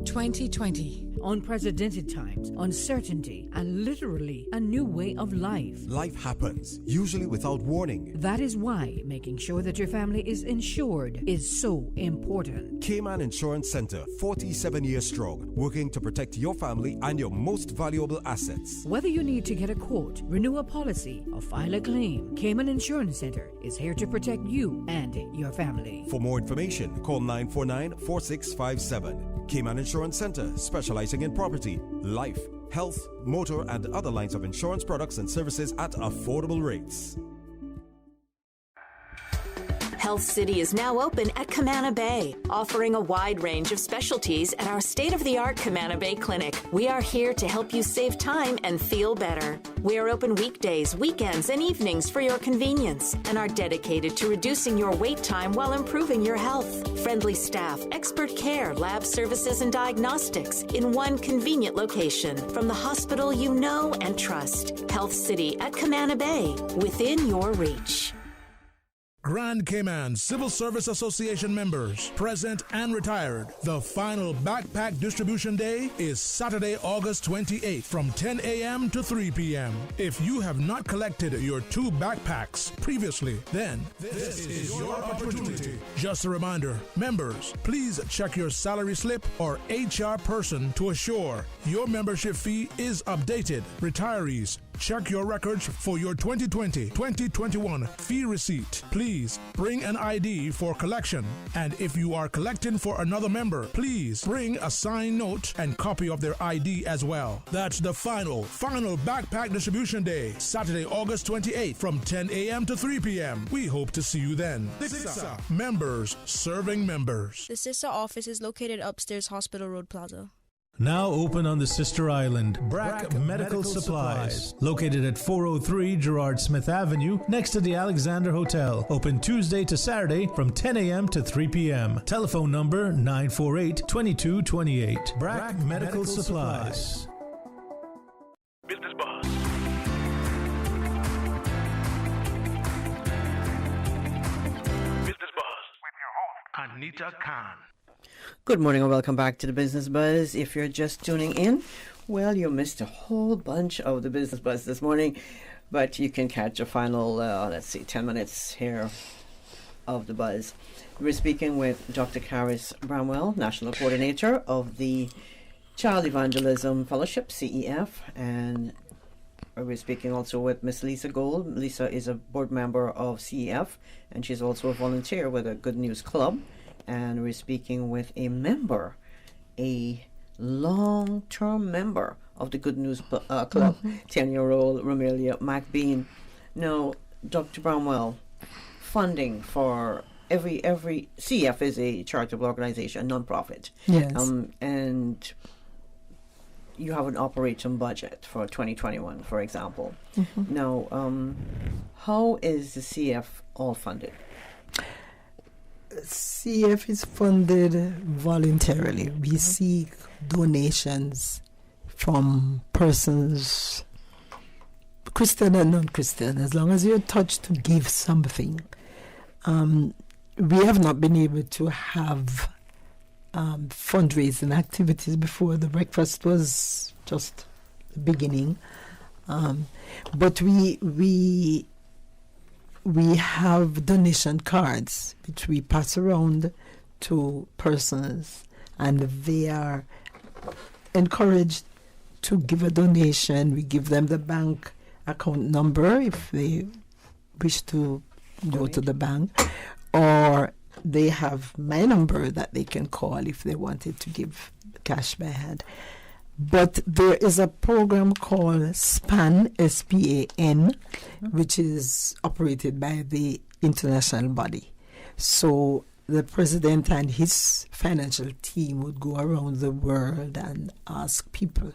2020. Unprecedented times, uncertainty, and literally a new way of life. Life happens, usually without warning. That is why making sure that your family is insured is so important. Cayman Insurance Center, 47 years strong, working to protect your family and your most valuable assets. Whether you need to get a quote, renew a policy, or file a claim, Cayman Insurance Center is here to protect you and your family. For more information, call 949-4657. Cayman Insurance Center, specializing in property, life, health, motor, and other lines of insurance products and services at affordable rates. Health City is now open at Camana Bay, offering a wide range of specialties at our state-of-the-art Camana Bay Clinic. We are here to help you save time and feel better. We are open weekdays, weekends, and evenings for your convenience and are dedicated to reducing your wait time while improving your health. Friendly staff, expert care, lab services, and diagnostics in one convenient location from the hospital you know and trust. Health City at Camana Bay, within your reach. Grand Cayman Civil Service Association members, present and retired. The final backpack distribution day is Saturday, August 28th from 10 a.m. to 3 p.m. If you have not collected your 2 backpacks previously, then this is your opportunity. Just a reminder, members, please check your salary slip or HR person to assure your membership fee is updated. Retirees, check your records for your 2020-2021 fee receipt. Please bring an ID for collection. And if you are collecting for another member, please bring a signed note and copy of their ID as well. That's the final backpack distribution day, Saturday, August 28th from 10 a.m. to 3 p.m. We hope to see you then. CISA, members serving members. The CISA office is located upstairs Hospital Road Plaza. Now open on the sister island, Brack Medical Supplies. Located at 403 Gerard Smith Avenue, next to the Alexander Hotel. Open Tuesday to Saturday from 10 a.m. to 3 p.m. Telephone number 948-2228. Brack Medical Supplies. Business Buzz. Business Buzz with your host, ANITA Khan. Good morning and welcome back to the Business Buzz. If you're just tuning in, well, you missed a whole bunch of the Business Buzz this morning, but you can catch a final, 10 minutes here of the Buzz. We're speaking with Dr. Caris Bramwell, National Coordinator of the Child Evangelism Fellowship, CEF, and we're speaking also with Miss Lisa Gold. Lisa is a board member of CEF, and she's also a volunteer with a Good News Club. And we're speaking with a member, a long-term member of the Good News Club, 10-year-old Romelia McBain. Now, Dr. Bramwell, funding for every CF is a charitable organization, non-profit. Yes. And you have an operating budget for 2021, for example. Mm-hmm. Now, how is the CF all funded? CF is funded voluntarily. We seek donations from persons, Christian and non-Christian, as long as you're touched to give something. We have not been able to have fundraising activities before. The breakfast was just the beginning. But we have donation cards which we pass around to persons, and they are encouraged to give a donation. We give them the bank account number if they wish to go to the bank, or they have my number that they can call if they wanted to give cash by hand. But there is a program called SPAN, S-P-A-N, which is operated by the international body. So the president and his financial team would go around the world and ask people,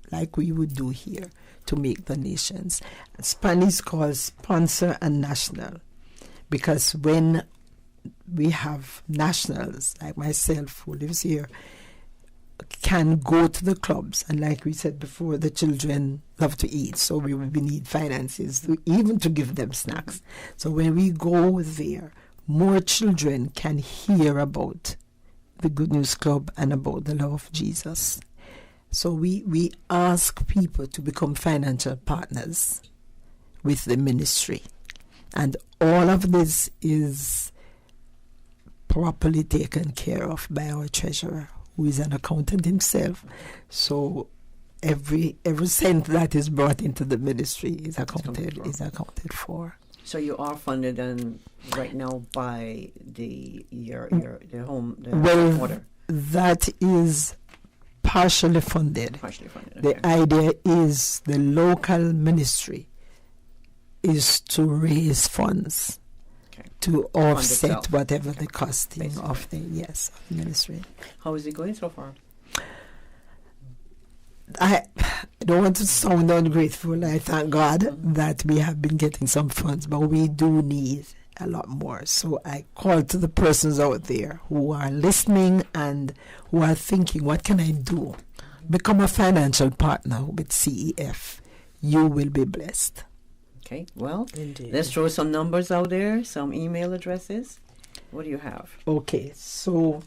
like we would do here, to make donations. SPAN is called Sponsor and National, because when we have nationals, like myself who lives here, can go to the clubs, and like we said before, the children love to eat, so we need finances even to give them snacks. So when we go there, more children can hear about the Good News Club and about the love of Jesus. So we ask people to become financial partners with the ministry, and all of this is properly taken care of by our treasurer, who is an accountant himself. So every cent that is brought into the ministry is accounted for. So you are funded and right now by the home order. That is partially funded. Partially funded. Okay. The idea is the local ministry is to raise funds to offset whatever the costing of the ministry. How is it going so far? I don't want to sound ungrateful. I thank God that we have been getting some funds, but we do need a lot more. So I call to the persons out there who are listening and who are thinking, what can I do? Become a financial partner with CEF. You will be blessed. Okay, well, Indeed. Let's throw some numbers out there, some email addresses. What do you have? Okay, so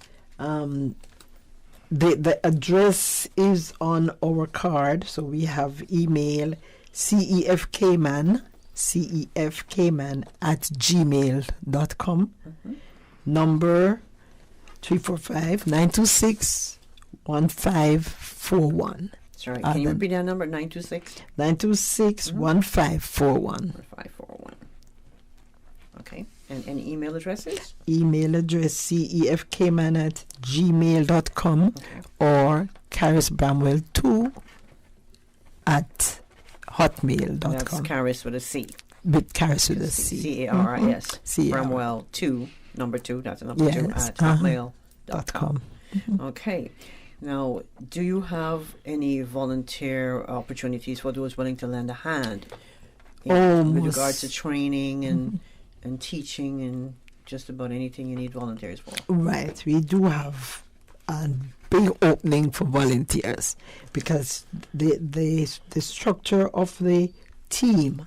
the address is on our card. So we have email cefkman @gmail.com. Number 345-926-1541. Sorry, can you repeat that number? 926? 926-1541. 1541. Okay. And any email addresses? Email address cefkman@gmail.com or carisbramwell2 @hotmail.com. That's Caris with a C. With Caris with a C. CARIS. Bramwell2, number 2, that's a number 2 at hotmail.com. Okay. Now, do you have any volunteer opportunities for those willing to lend a hand with regard to training and teaching and just about anything you need volunteers for? Right. We do have a big opening for volunteers because the structure of the team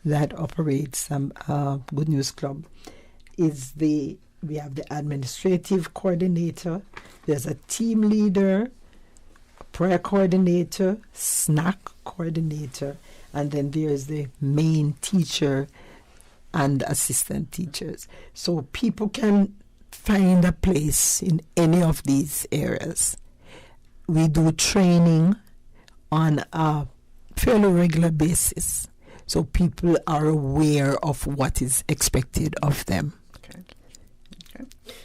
that operates Good News Club is we have the administrative coordinator, there's a team leader, prayer coordinator, snack coordinator, and then there's the main teacher and assistant teachers. So people can find a place in any of these areas. We do training on a fairly regular basis, so people are aware of what is expected of them. Okay.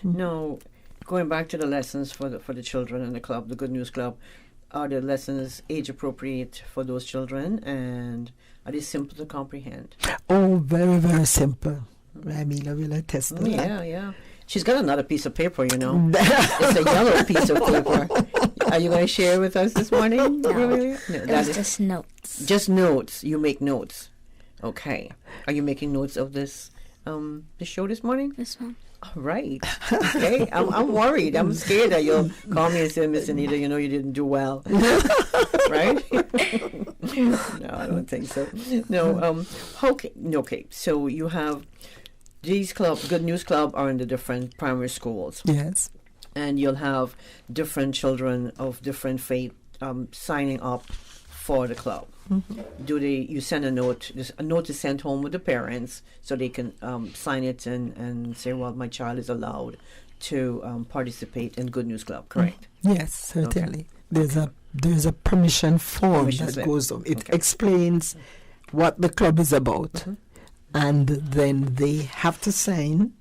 Now, going back to the lessons for the children in the club, the Good News Club, are the lessons age appropriate for those children, and are they simple to comprehend? Oh, very, very simple. I mean, I will attest to that. Yeah. She's got another piece of paper, you know. It's a yellow piece of paper. Are you going to share with us this morning? No, it's just notes. Just notes. You make notes. Okay. Are you making notes of this show this morning? Yes, ma'am. Right. Okay. I'm worried. I'm scared that you'll call me and say, Miss Anita, you know you didn't do well. Right? No, I don't think so. No. Okay. Okay. So you have these Good News Club are in the different primary schools. Yes. And you'll have different children of different faith signing up for the club. Mm-hmm. You send a note is sent home with the parents so they can sign it and say, well, my child is allowed to participate in Good News Club, correct? Yes, certainly. Okay. There's a permission form that goes on. It explains what the club is about, and then they have to sign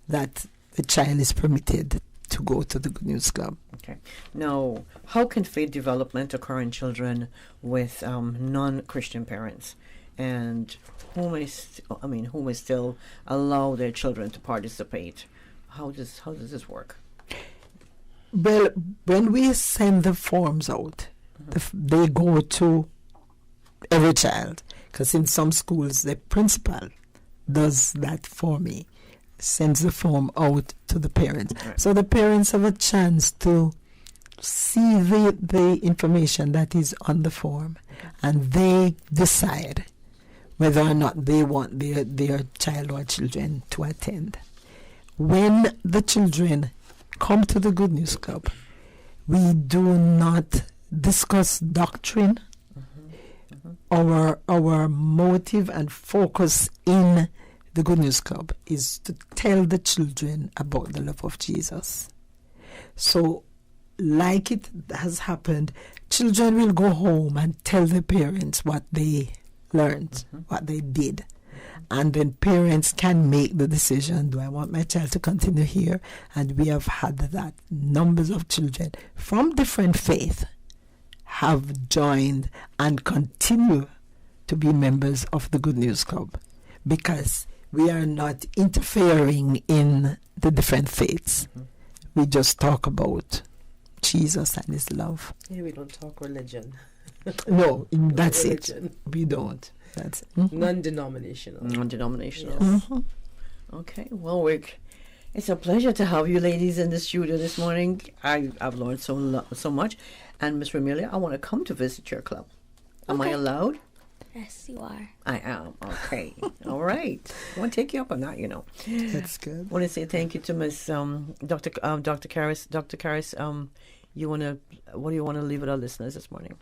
that the child is permitted to go to the Good News Club. Okay. Now, how can faith development occur in children with non-Christian parents, and who may still allow their children to participate? How does this work? Well, when we send the forms out, they go to every child, because in some schools the principal does that for me. Sends the form out to the parents. Right. So the parents have a chance to see the information that is on the form, and they decide whether or not they want their child or children to attend. When the children come to the Good News Club, we do not discuss doctrine. Our motive and focus in the Good News Club is to tell the children about the love of Jesus. So, like it has happened, children will go home and tell their parents what they learned, what they did. And then parents can make the decision, do I want my child to continue here? And we have had that. Numbers of children from different faiths have joined and continue to be members of the Good News Club, because we are not interfering in the different faiths. We just talk about Jesus and his love. Yeah, we don't talk religion. No, that's religion. It. We don't. That's it. Non-denominational. Non-denominational. Yes. Okay, well, it's a pleasure to have you ladies in the studio this morning. I've learned so much. And Miss Ramilia, I want to come to visit your club. Am I allowed? Yes, you are. I am. Okay. All right. I want to take you up on that, you know. That's good. I want to say thank you to Miss Dr. Karras. Dr. Karras, what do you want to leave with our listeners this morning?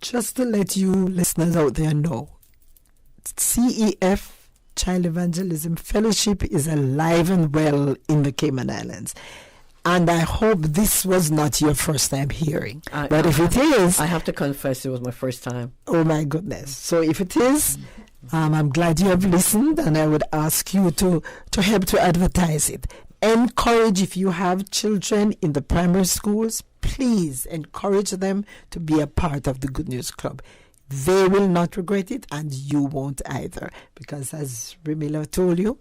Just to let you listeners out there know, CEF, Child Evangelism Fellowship, is alive and well in the Cayman Islands. And I hope this was not your first time hearing. But if it is... I have to confess, it was my first time. Oh, my goodness. So if it is, I'm glad you have listened, and I would ask you to help to advertise it. Encourage, if you have children in the primary schools, please encourage them to be a part of the Good News Club. They will not regret it, and you won't either. Because as Remila told you,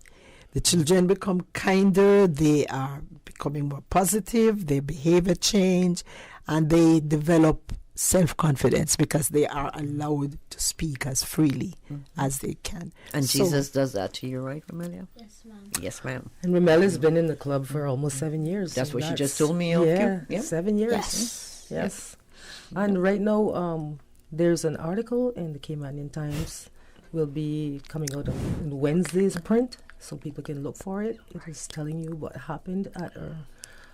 the children become kinder, they are becoming more positive, their behavior change, and they develop self-confidence because they are allowed to speak as freely as they can. And Jesus does that to you, right, Romelia? Yes, ma'am. Yes, ma'am. And Romelia's been in the club for almost 7 years. That's what she just told me. Yeah, 7 years. Yes. And right now, there's an article in the Caymanian Times will be coming out on Wednesday's print, so people can look for it. It is telling you what happened at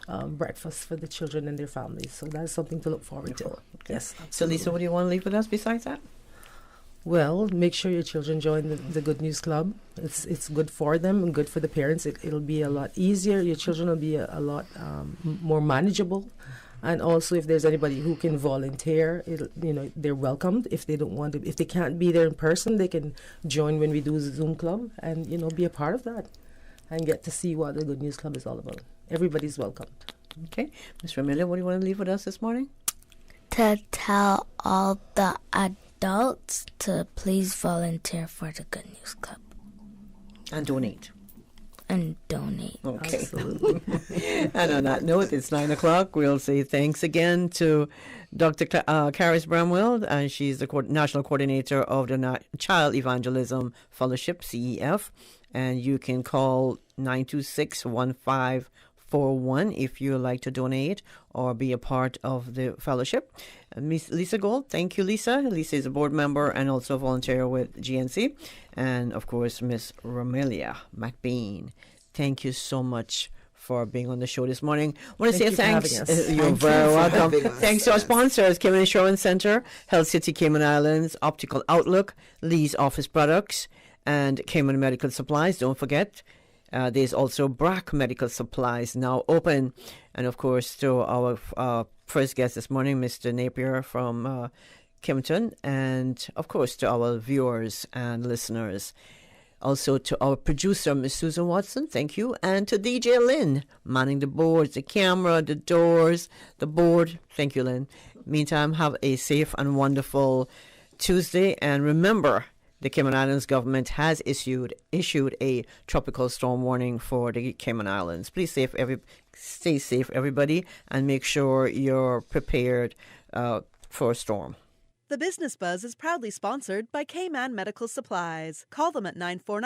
our breakfast for the children and their families. So that's something to look forward to. Okay. Yes. Absolutely. So, Lisa, what do you want to leave with us besides that? Well, make sure your children join the Good News Club. It's good for them and good for the parents. It'll be a lot easier. Your children will be a lot more manageable. And also, if there's anybody who can volunteer, they're welcomed. If they don't want to, if they can't be there in person, they can join when we do the Zoom club and be a part of that and get to see what the Good News Club is all about. Everybody's welcome. Okay, Ms. Ramilia, what do you want to leave with us this morning? To tell all the adults to please volunteer for the Good News Club and donate. Okay. Absolutely. And on that note, it's 9:00. We'll say thanks again to Dr. Karras Bramwell, and she's the National Coordinator of the Child Evangelism Fellowship, CEF. and you can call 926-1541 if you would like to donate or be a part of the fellowship. Miss Lisa Gold, thank you, Lisa. Lisa is a board member and also a volunteer with GNC. And, of course, Miss Romelia McBean, thank you so much for being on the show this morning. I want to say thanks. You're very welcome. Thanks to our sponsors, Cayman Insurance Center, Health City Cayman Islands, Optical Outlook, Lee's Office Products, and Cayman Medical Supplies. Don't forget, there's also BRAC Medical Supplies now open. And, of course, to our first guest this morning, Mr. Napier from Kimpton, and, of course, to our viewers and listeners. Also to our producer, Miss Susan Watson, thank you. And to DJ Lynn, manning the boards, the camera, the doors, the board. Thank you, Lynn. Meantime, have a safe and wonderful Tuesday. And remember, the Cayman Islands government has issued a tropical storm warning for the Cayman Islands. Please stay safe, everybody, and make sure you're prepared for a storm. The Business Buzz is proudly sponsored by Cayman Medical Supplies. Call them at 949